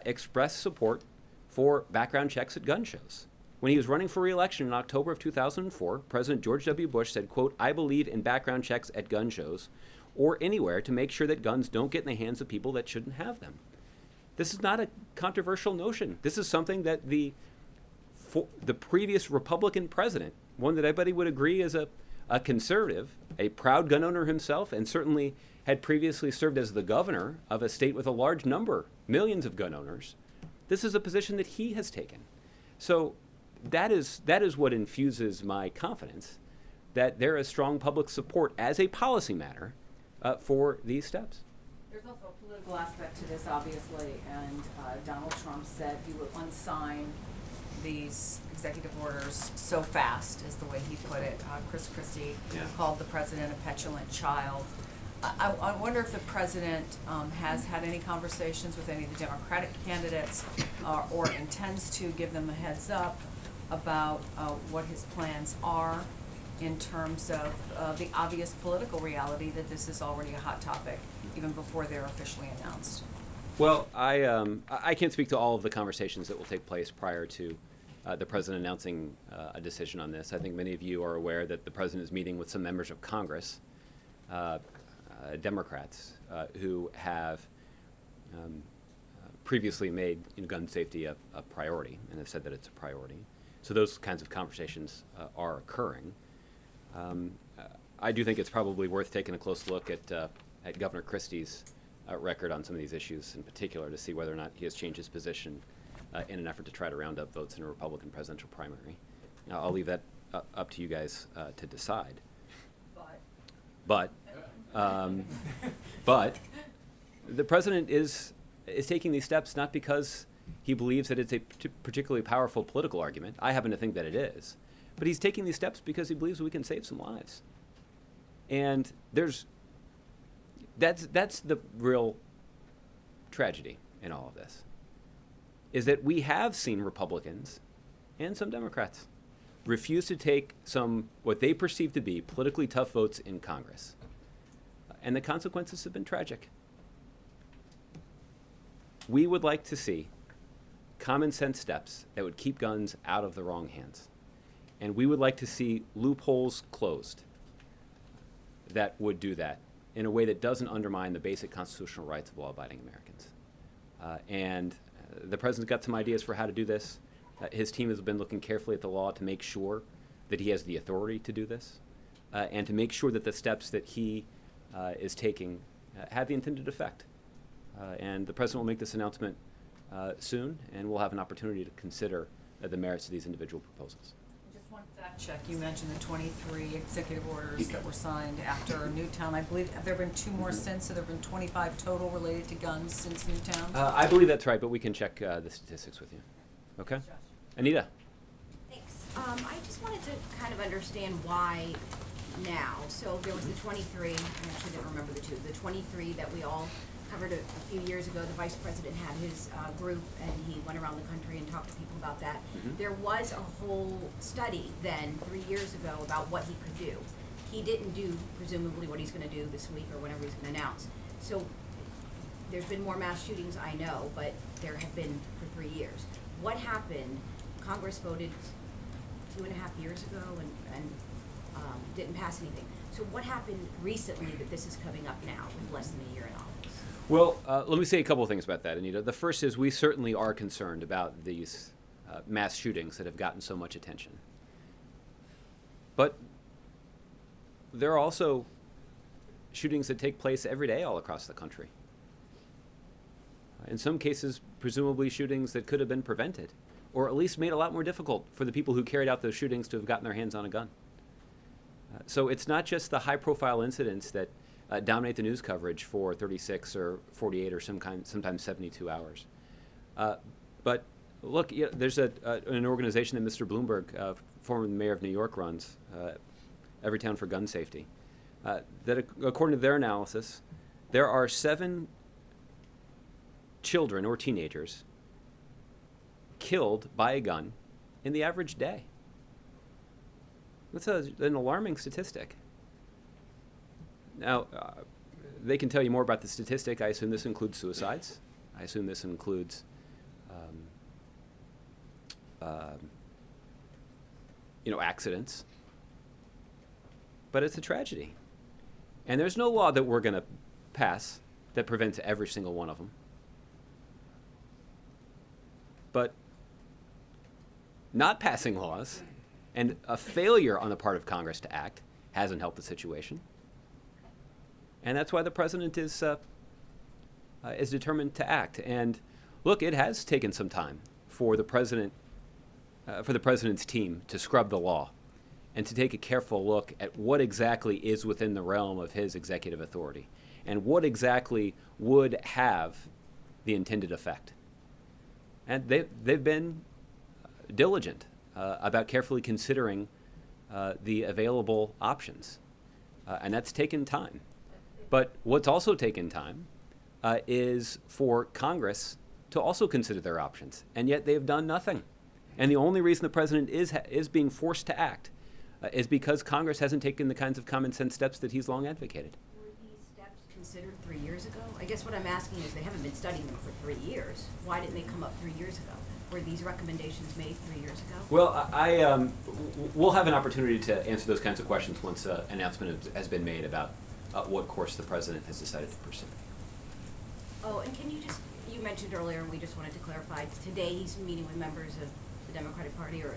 expressed support for background checks at gun shows. When he was running for re-election in October of 2004, President George W. Bush said, quote, "I believe in background checks at gun shows or anywhere to make sure that guns don't get in the hands of people that shouldn't have them." This is not a controversial notion. This is something that the previous Republican president, one that everybody would agree is a conservative, a proud gun owner himself, and certainly had previously served as the governor of a state with a large number, millions of gun owners. This is a position that he has taken. So that is what infuses my confidence that there is strong public support as a policy matter for these steps. There's also a political aspect to this, obviously, and Donald Trump said he would unsign these executive orders so fast, is the way he put it. Chris Christie called the president a petulant child. I wonder if the president has had any conversations with any of the Democratic candidates or intends to give them a heads up about what his plans are in terms of the obvious political reality that this is already a hot topic, even before they're officially announced. Well, I can't speak to all of the conversations that will take place prior to the president announcing a decision on this. I think many of you are aware that the president is meeting with some members of Congress, Democrats, who have previously made gun safety a priority and have said that it's a priority. So those kinds of conversations are occurring. I do think it's probably worth taking a close look at Governor Christie's record on some of these issues in particular to see whether or not he has changed his position in an effort to try to round up votes in a Republican presidential primary. Now, I'll leave that up to you guys to decide. But the president is taking these steps not because he believes that it's a particularly powerful political argument. I happen to think that it is. But he's taking these steps because he believes we can save some lives. And that's the real tragedy in all of this, is that we have seen Republicans and some Democrats refuse to take some what they perceive to be politically tough votes in Congress. And the consequences have been tragic. We would like to see common sense steps that would keep guns out of the wrong hands. And we would like to see loopholes closed that would do that in a way that doesn't undermine the basic constitutional rights of law-abiding Americans. And the president's got some ideas for how to do this. His team has been looking carefully at the law to make sure that he has the authority to do this, and to make sure that the steps that he is taking have the intended effect. And the President will make this announcement soon, and we'll have an opportunity to consider the merits of these individual proposals. Just one fact check, you mentioned the 23 executive orders that were signed after Newtown. I believe, have there been 2 more since, so there have been 25 total related to guns since Newtown? I believe that's right, but we can check the statistics with you. Okay? Anita? Thanks. I just wanted to kind of understand why now. So there was the 23, I actually didn't remember the 2, the 23 that we all covered a few years ago. The Vice President had his group, and he went around the country and talked to people about that. There was a whole study then, 3 years ago, about what he could do. He didn't do, presumably, what he's going to do this week or whenever he's going to announce. So there's been more mass shootings, I know, but there have been for 3 years. What happened? Congress voted 2.5 years ago and didn't pass anything. So what happened recently that this is coming up now with less than a year in office? Well, let me say a couple of things about that, Anita. The first is we certainly are concerned about these mass shootings that have gotten so much attention. But there are also shootings that take place every day all across the country. In some cases, presumably shootings that could have been prevented, or at least made a lot more difficult for the people who carried out those shootings to have gotten their hands on a gun. So it's not just the high-profile incidents that dominate the news coverage for 36 or 48 or sometimes 72 hours. But look, there's an organization that Mr. Bloomberg, former mayor of New York, runs, Everytown for Gun Safety, that according to their analysis, there are 7 children or teenagers killed by a gun in the average day. That's an alarming statistic. Now, they can tell you more about the statistic. I assume this includes suicides. I assume this includes accidents. But it's a tragedy. And there's no law that we're going to pass that prevents every single one of them. But not passing laws and a failure on the part of Congress to act hasn't helped the situation. And that's why the President is determined to act. And look, it has taken some time for the President's team to scrub the law and to take a careful look at what exactly is within the realm of his executive authority and what exactly would have the intended effect. And they've been diligent about carefully considering the available options. And that's taken time. But what's also taken time is for Congress to also consider their options. And yet they've done nothing. And the only reason the President is being forced to act is because Congress hasn't taken the kinds of common sense steps that he's long advocated. Were these steps considered 3 years ago? I guess what I'm asking is they haven't been studying them for 3 years. Why didn't they come up 3 years ago? Were these recommendations made 3 years ago? Well, we'll have an opportunity to answer those kinds of questions once an announcement has been made about what course the President has decided to pursue. Oh, and can you mentioned earlier, and we just wanted to clarify, today he's meeting with members of the Democratic Party or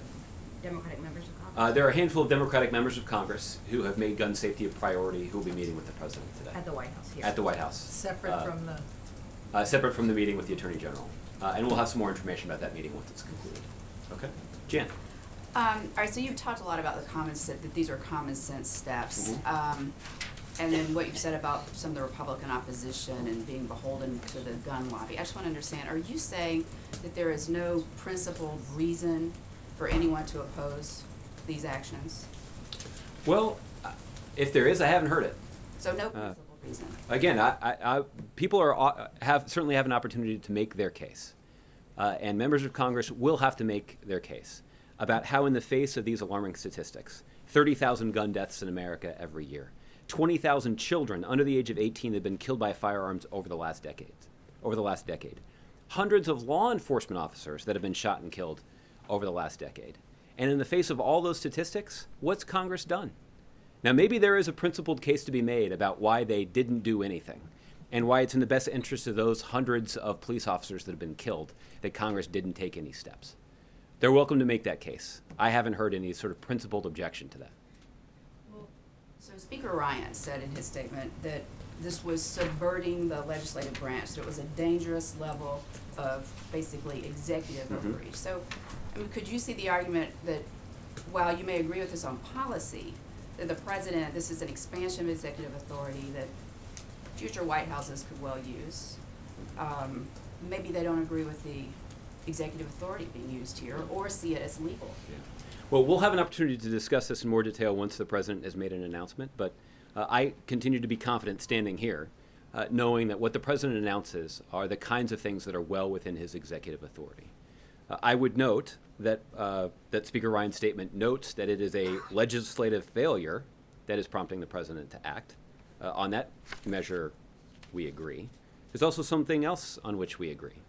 Democratic members of Congress? There are a handful of Democratic members of Congress who have made gun safety a priority who will be meeting with the President today. At the White House here? At the White House. Separate from the... Separate from the meeting with the Attorney General. And we'll have some more information about that meeting once it's concluded. Okay? Jan? All right, so you've talked a lot about the common sense, that these are common sense steps. Mm-hmm. And then what you've said about some of the Republican opposition and being beholden to the gun lobby. I just want to understand, are you saying that there is no principled reason for anyone to oppose these actions? Well, if there is, I haven't heard it. So no principled reason. Again, people certainly have an opportunity to make their case. And members of Congress will have to make their case about how in the face of these alarming statistics, 30,000 gun deaths in America every year, 20,000 children under the age of 18 have been killed by firearms over the last decade. Hundreds of law enforcement officers that have been shot and killed over the last decade. And in the face of all those statistics, what's Congress done? Now, maybe there is a principled case to be made about why they didn't do anything and why it's in the best interest of those hundreds of police officers that have been killed that Congress didn't take any steps. They're welcome to make that case. I haven't heard any sort of principled objection to that. So Speaker Ryan said in his statement that this was subverting the legislative branch, that it was a dangerous level of basically executive overreach. So, I mean, could you see the argument that while you may agree with this on policy, that the president, this is an expansion of executive authority that future White Houses could well use? Maybe they don't agree with the executive authority being used here or see it as legal. Yeah. Well, we'll have an opportunity to discuss this in more detail once the president has made an announcement, but I continue to be confident standing here, knowing that what the president announces are the kinds of things that are well within his executive authority. I would note that that Speaker Ryan's statement notes that it is a legislative failure that is prompting the president to act. On that measure, we agree. There's also something else on which we agree.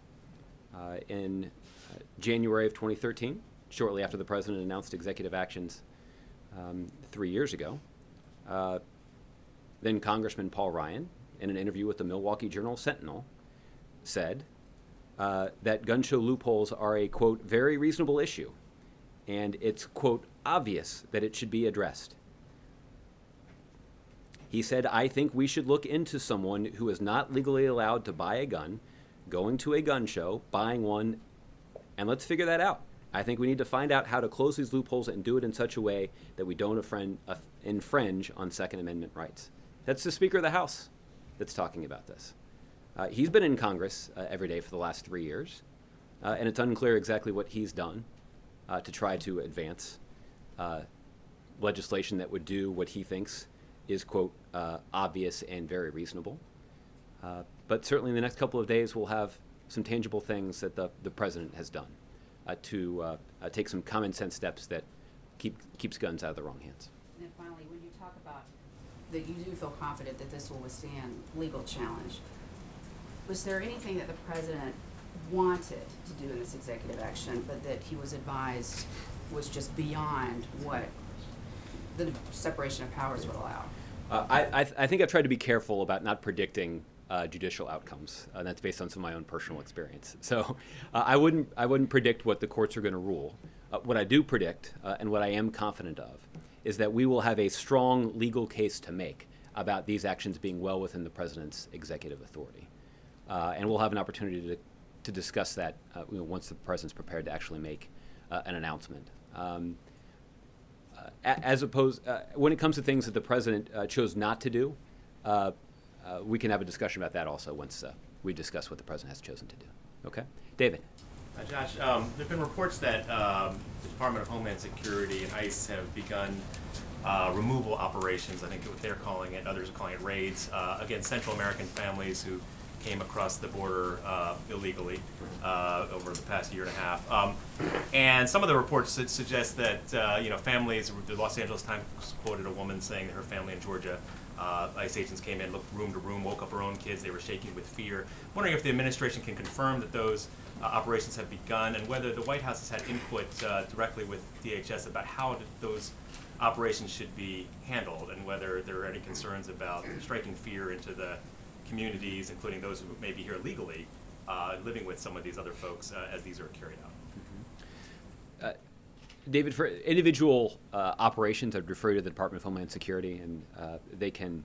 In January of 2013, shortly after the president announced executive actions 3 years ago, then Congressman Paul Ryan, in an interview with the Milwaukee Journal-Sentinel, said that gun show loopholes are a, quote, very reasonable issue, and it's, quote, obvious that it should be addressed. He said, I think we should look into someone who is not legally allowed to buy a gun, going to a gun show, buying one, and let's figure that out. I think we need to find out how to close these loopholes and do it in such a way that we don't infringe on Second Amendment rights. That's the Speaker of the House that's talking about this. He's been in Congress every day for the last 3 years, and it's unclear exactly what he's done to try to advance legislation that would do what he thinks is, quote, obvious and very reasonable. But certainly in the next couple of days, we'll have some tangible things that the president has done to take some common sense steps that keeps guns out of the wrong hands. And then finally, when you talk about that you do feel confident that this will withstand legal challenge, was there anything that the president wanted to do in this executive action, but that he was advised was just beyond what the separation of powers would allow? I think I've tried to be careful about not predicting judicial outcomes, and that's based on some of my own personal experience. So I wouldn't predict what the courts are going to rule. What I do predict, and what I am confident of, is that we will have a strong legal case to make about these actions being well within the president's executive authority. And we'll have an opportunity to discuss that once the president's prepared to actually make an announcement. As opposed, when it comes to things that the president chose not to do, we can have a discussion about that also once we discuss what the president has chosen to do. Okay? David. Josh, there have been reports that the Department of Homeland Security and ICE have begun removal operations, I think what they're calling it, others are calling it raids, against Central American families who came across the border illegally over the past year and a half. And some of the reports suggest that families, the Los Angeles Times quoted a woman saying that her family in Georgia, ICE agents came in, looked room to room, woke up her own kids, they were shaking with fear. I'm wondering if the administration can confirm that those operations have begun, and whether the White House has had input directly with DHS about how those operations should be handled, and whether there are any concerns about striking fear into the communities, including those who may be here legally, living with some of these other folks as these are carried out. David, for individual operations, I'd refer you to the Department of Homeland Security, and they can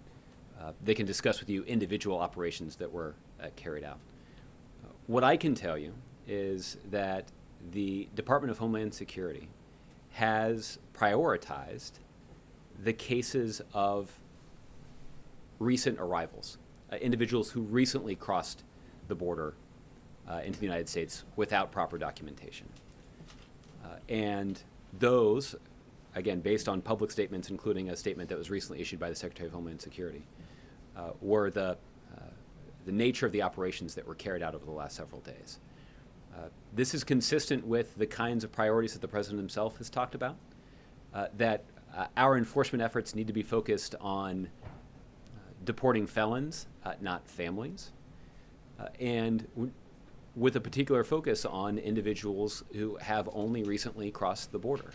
discuss with you individual operations that were carried out. What I can tell you is that the Department of Homeland Security has prioritized the cases of recent arrivals, individuals who recently crossed the border into the United States without proper documentation. And those, again, based on public statements, including a statement that was recently issued by the Secretary of Homeland Security, were the nature of the operations that were carried out over the last several days. This is consistent with the kinds of priorities that the President himself has talked about, that our enforcement efforts need to be focused on deporting felons, not families, and with a particular focus on individuals who have only recently crossed the border.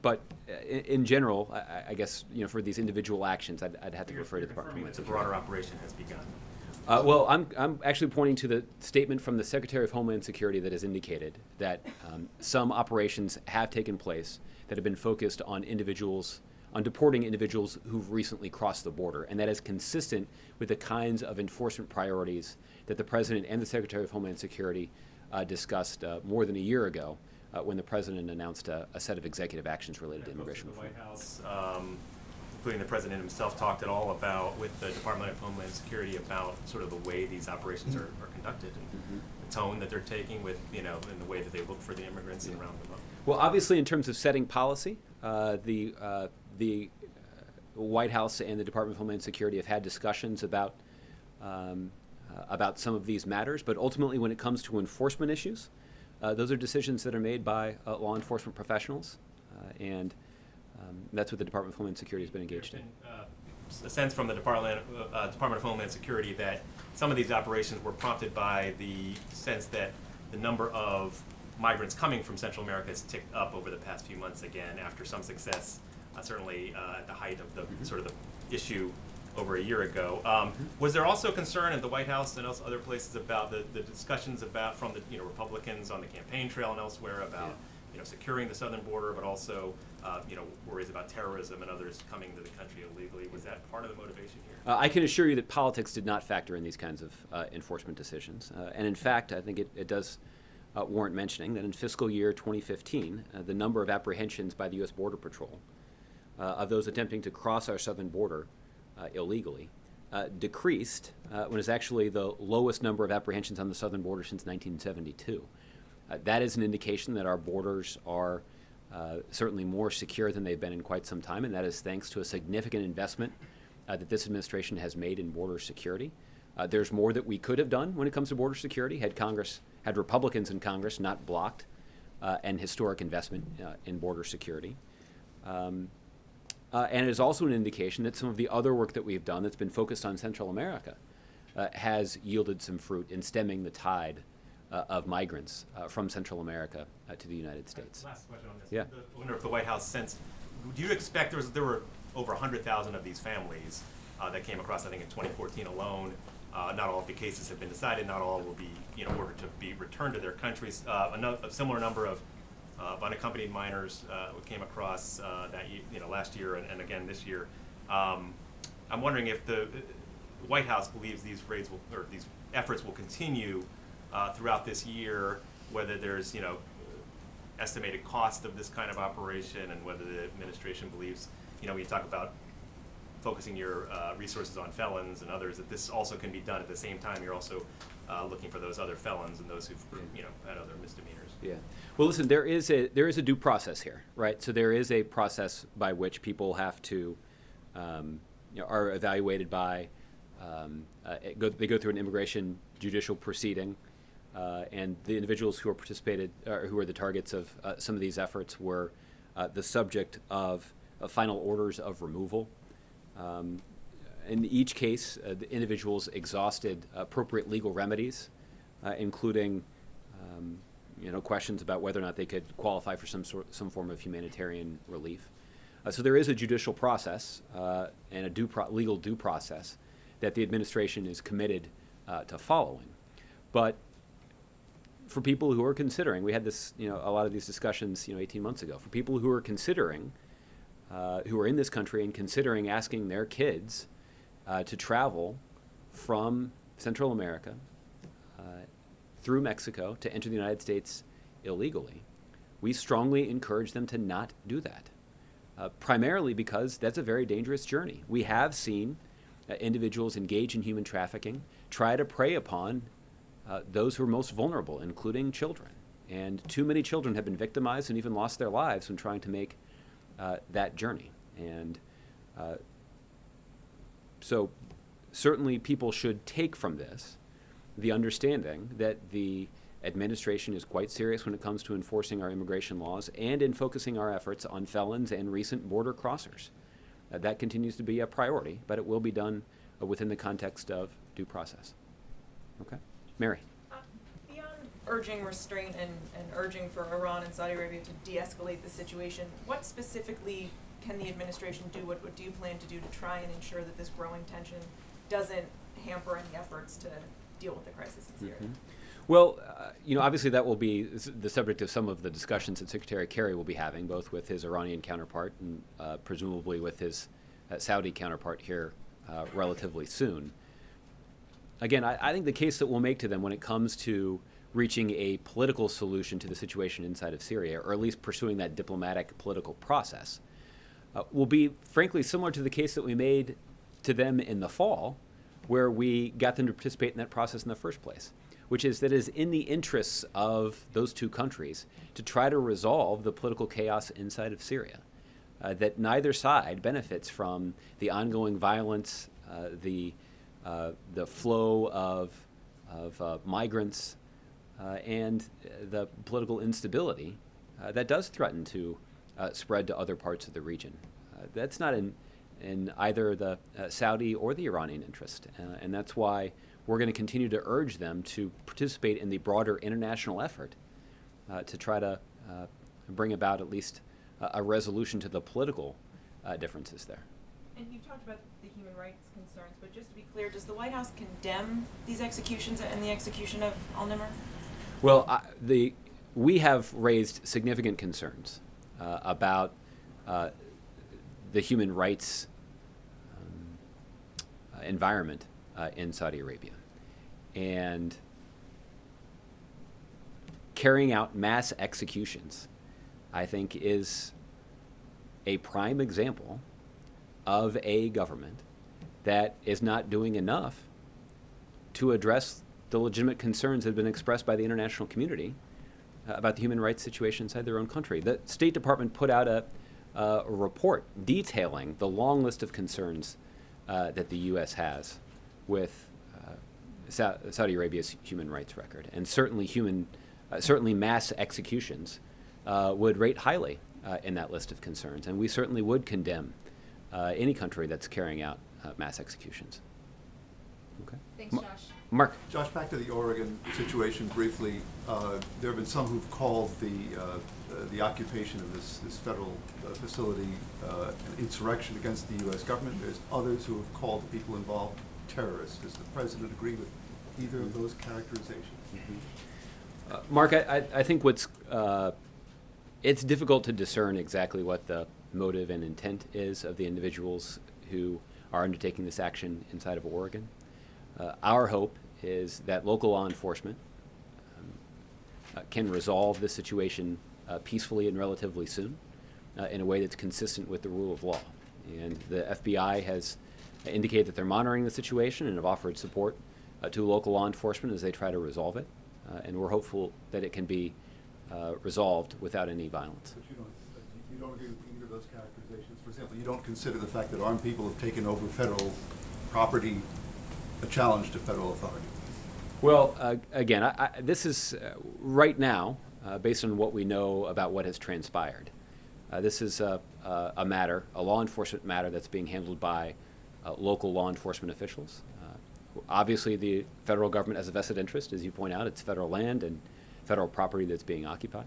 But in general, I guess for these individual actions, I'd have to refer to the Department. The broader operation has begun. Well, I'm actually pointing to the statement from the Secretary of Homeland Security that has indicated that some operations have taken place that have been focused on deporting individuals who've recently crossed the border, and that is consistent with the kinds of enforcement priorities that the President and the Secretary of Homeland Security discussed more than a year ago when the President announced a set of executive actions related to immigration The reform. White House, including the President himself, talked at all about, with the Department of Homeland Security, about sort of the way these operations are conducted and the tone that they're taking with, and the way that they look for the immigrants and round them up. Well, obviously, in terms of setting policy, the White House and the Department of Homeland Security have had discussions about some of these matters, but ultimately, when it comes to enforcement issues, those are decisions that are made by law enforcement professionals, and that's what the Department of Homeland Security has been engaged in. A sense from the Department of Homeland Security that some of these operations were prompted by the sense that the number of migrants coming from Central America has ticked up over the past few months again after some success, certainly at the height of the sort of the issue over a year ago. Was there also concern at the White House and other places about the discussions about from the Republicans on the campaign trail and elsewhere about securing the southern border, but also worries about terrorism and others coming to the country illegally? Was that part of the motivation here? I can assure you that politics did not factor in these kinds of enforcement decisions, and in fact, I think it does warrant mentioning that in fiscal year 2015, the number of apprehensions by the U.S. Border Patrol of those attempting to cross our southern border illegally decreased when it's actually the lowest number of apprehensions on the southern border since 1972. That is an indication that our borders are certainly more secure than they've been in quite some time, and that is thanks to a significant investment that this administration has made in border security. There's more that we could have done when it comes to border security had Republicans in Congress not blocked an historic investment in border security. And it is also an indication that some of the other work that we've done that's been focused on Central America has yielded some fruit in stemming the tide of migrants from Central America to the United States. Last question on this. Yeah. I wonder if the White House sensed, do you expect there were over 100,000 of these families that came across, I think, in 2014 alone. Not all of the cases have been decided. Not all will be ordered to be returned to their countries. A similar number of unaccompanied minors came across last year and again this year. I'm wondering if the White House believes these these efforts will continue throughout this year, whether there's estimated cost of this kind of operation, and whether the administration believes when you talk about focusing your resources on felons and others, that this also can be done at the same time. You're also looking for those other felons and those who've had other misdemeanors. Yeah. Well, listen, there is a due process here, right? So there is a process by which people have to are evaluated by they go through an immigration judicial proceeding, and the individuals who who are the targets of some of these efforts were the subject of final orders of removal. In each case, the individuals exhausted appropriate legal remedies, including questions about whether or not they could qualify for some form of humanitarian relief. So there is a judicial process and a legal due process that the administration is committed to following. But for people who are considering, we had this, a lot of these discussions, 18 months ago. For people who are considering, who are in this country and considering asking their kids to travel from Central America through Mexico to enter the United States illegally, we strongly encourage them to not do that. Primarily because that's a very dangerous journey. We have seen individuals engage in human trafficking try to prey upon those who are most vulnerable, including children. And too many children have been victimized and even lost their lives when trying to make that journey. And so certainly people should take from this the understanding that the administration is quite serious when it comes to enforcing our immigration laws and in focusing our efforts on felons and recent border crossers. That continues to be a priority, but it will be done within the context of due process. Okay? Mary. Beyond urging restraint and urging for Iran and Saudi Arabia to de-escalate the situation, what specifically can the administration do? What do you plan to do to try and ensure that this growing tension doesn't hamper any efforts to deal with the crisis in Syria. Well, obviously that will be the subject of some of the discussions that Secretary Kerry will be having, both with his Iranian counterpart and presumably with his Saudi counterpart here relatively soon. Again, I think the case that we'll make to them when it comes to reaching a political solution to the situation inside of Syria, or at least pursuing that diplomatic political process, will be, frankly, similar to the case that we made to them in the fall, where we got them to participate in that process in the first place, which is that it is in the interests of those two countries to try to resolve the political chaos inside of Syria, that neither side benefits from the ongoing violence, the flow of migrants, and the political instability that does threaten to spread to other parts of the region. That's not in either the Saudi or the Iranian interest, and that's why we're going to continue to urge them to participate in the broader international effort to try to bring about at least a resolution to the political differences there. And you talked about the human rights concerns, but just to be clear, does the White House condemn these executions and the execution of al-Nimr? Well, we have raised significant concerns about the human rights environment in Saudi Arabia. And carrying out mass executions, I think, is a prime example of a government that is not doing enough to address the legitimate concerns that have been expressed by the international community about the human rights situation inside their own country. The State Department put out a report detailing the long list of concerns that the U.S. has with Saudi Arabia's human rights record, and certainly mass executions would rate highly in that list of concerns, and we certainly would condemn any country that's carrying out mass executions. Okay. Thanks, Josh. Mark. Josh, back to the Oregon situation briefly. There have been some who've called the occupation of this federal facility an insurrection against the U.S. government. There's others who have called the people involved terrorists. Does the president agree with either of those characterizations? Mark, I think it's difficult to discern exactly what the motive and intent is of the individuals who are undertaking this action inside of Oregon. Our hope is that local law enforcement can resolve this situation peacefully and relatively soon in a way that's consistent with the rule of law. And the FBI has indicated that they're monitoring the situation and have offered support to local law enforcement as they try to resolve it. And we're hopeful that it can be resolved without any violence. But you don't agree with either of those characterizations? For example, you don't consider the fact that armed people have taken over federal property a challenge to federal authority? Well, again, this is right now, based on what we know about what has transpired. This is a law enforcement matter that's being handled by local law enforcement officials. Obviously, the federal government has a vested interest, as you point out. It's federal land and federal property that's being occupied.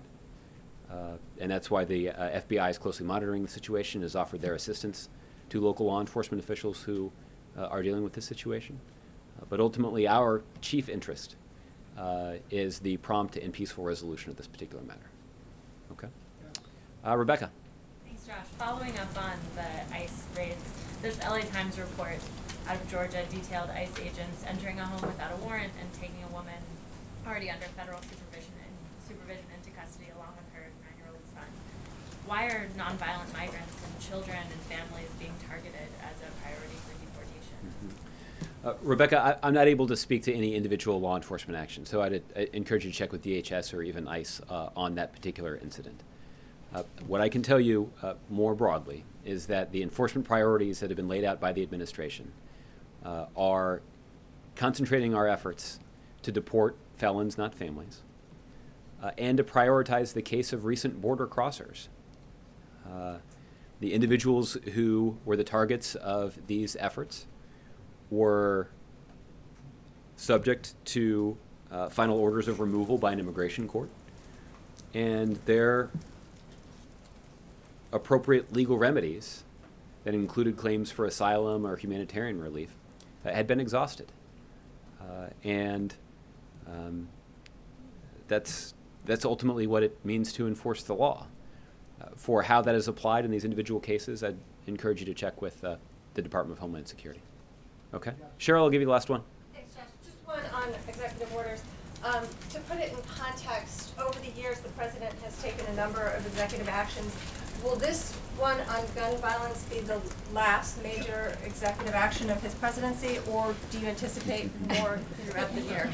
And that's why the FBI is closely monitoring the situation, has offered their assistance to local law enforcement officials who are dealing with this situation. But ultimately, our chief interest is the prompt and peaceful resolution of this particular matter. Okay? Rebecca. Thanks, Josh. Following up on the ICE raids, this LA Times report out of Georgia detailed ICE agents entering a home without a warrant and taking a woman already under federal supervision into custody along with her 9-year-old son. Why are nonviolent migrants and children and families being targeted as a priority for deportation? Rebecca, I'm not able to speak to any individual law enforcement action, so I'd encourage you to check with DHS or even ICE on that particular incident. What I can tell you more broadly is that the enforcement priorities that have been laid out by the administration are concentrating our efforts to deport felons, not families, and to prioritize the case of recent border crossers. The individuals who were the targets of these efforts were subject to final orders of removal by an immigration court, and their appropriate legal remedies that included claims for asylum or humanitarian relief had been exhausted. And that's ultimately what it means to enforce the law. For how that is applied in these individual cases, I'd encourage you to check with the Department of Homeland Security. Okay? Cheryl, I'll give you the last one. Thanks, Josh. Just one on executive orders. To put it in context, over the years, the president has taken a number of executive actions. Will this one on gun violence be the last major executive action of his presidency, or do you anticipate more throughout the year?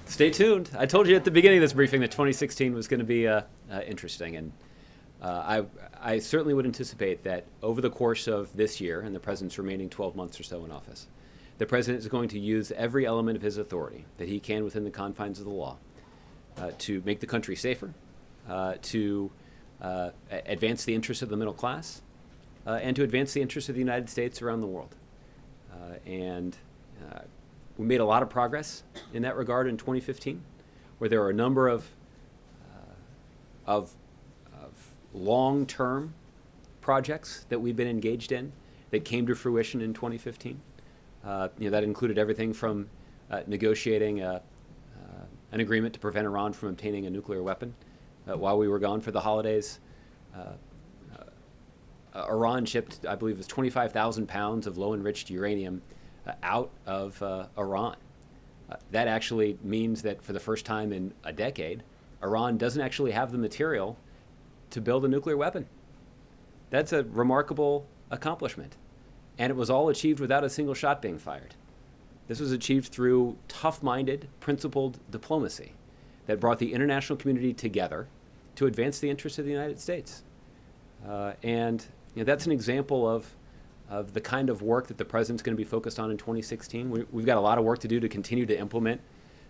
Stay tuned. I told you at the beginning of this briefing that 2016 was going to be interesting, and I certainly would anticipate that over the course of this year and the president's remaining 12 months or so in office, the president is going to use every element of his authority that he can within the confines of the law to make the country safer, to advance the interests of the middle class, and to advance the interests of the United States around the world. We made a lot of progress in that regard in 2015, where there are a number of long-term projects that we've been engaged in that came to fruition in 2015. That included everything from negotiating an agreement to prevent Iran from obtaining a nuclear weapon while we were gone for the holidays. Iran shipped, I believe it was 25,000 pounds of low-enriched uranium out of Iran. That actually means that for the first time in a decade, Iran doesn't actually have the material to build a nuclear weapon. That's a remarkable accomplishment. And it was all achieved without a single shot being fired. This was achieved through tough-minded, principled diplomacy that brought the international community together to advance the interests of the United States. That's an example of the kind of work that the president's going to be focused on in 2016. We've got a lot of work to do to continue to implement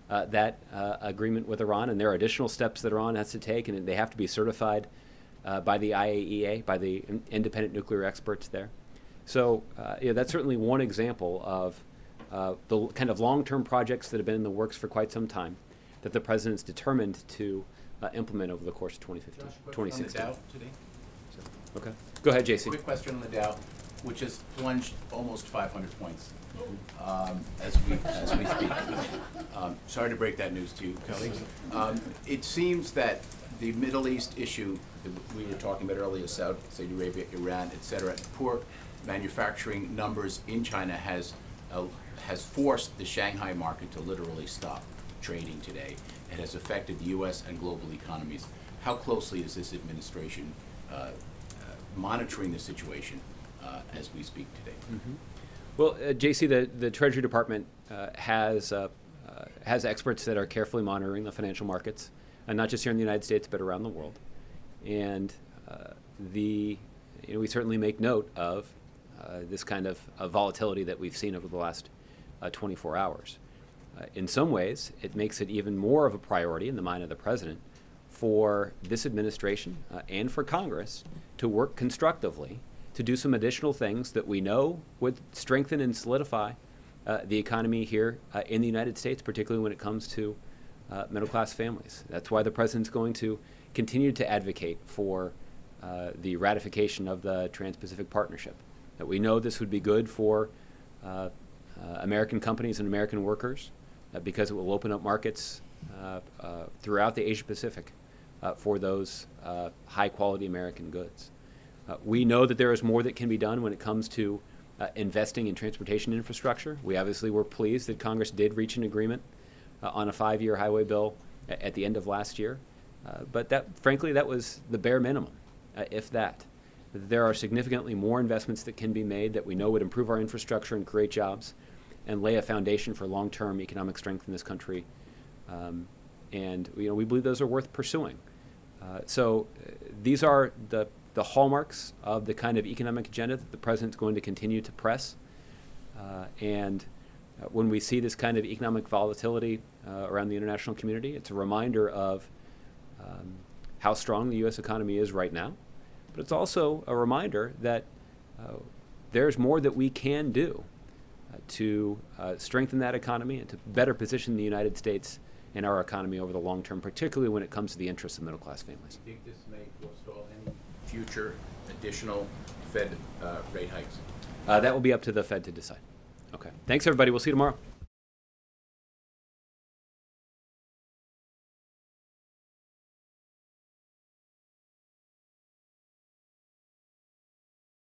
that agreement with Iran, and there are additional steps that Iran has to take, and they have to be certified by the IAEA, by the independent nuclear experts there. So that's certainly one example of the kind of long-term projects that have been in the works for quite some time that the president's determined to implement over the course of 2015, 2016. On the Dow today. Okay. Go ahead, JC. Quick question on the Dow, which has plunged almost 500 points as we speak. Sorry to break that news to you, colleagues. It seems that the Middle East issue that we were talking about earlier, Saudi Arabia, Iran, et cetera, poor manufacturing numbers in China has forced the Shanghai market to literally stop trading today. It has affected the U.S. and global economies. How closely is this administration monitoring the situation as we speak today? Mm-hmm. Well, JC, the Treasury Department has experts that are carefully monitoring the financial markets, and not just here in the United States, but around the world. And we certainly make note of this kind of volatility that we've seen over the last 24 hours. In some ways, it makes it even more of a priority in the mind of the president for this administration and for Congress to work constructively to do some additional things that we know would strengthen and solidify the economy here in the United States, particularly when it comes to middle-class families. That's why the president's going to continue to advocate for the ratification of the Trans-Pacific Partnership. That we know this would be good for American companies and American workers because it will open up markets throughout the Asia-Pacific for those high-quality American goods. We know that there is more that can be done when it comes to investing in transportation infrastructure. We obviously were pleased that Congress did reach an agreement on a 5-year highway bill at the end of last year. But frankly, that was the bare minimum, if that. There are significantly more investments that can be made that we know would improve our infrastructure and create jobs and lay a foundation for long-term economic strength in this country. And we believe those are worth pursuing. So these are the hallmarks of the kind of economic agenda that the president's going to continue to press. When we see this kind of economic volatility around the international community, it's a reminder of how strong the U.S. economy is right now. But it's also a reminder that there's more that we can do to strengthen that economy and to better position the United States and our economy over the long term, particularly when it comes to the interests of middle-class families. Do you think this may forestall any future additional Fed rate hikes? That will be up to the Fed to decide. Okay. Thanks, everybody. We'll see you tomorrow.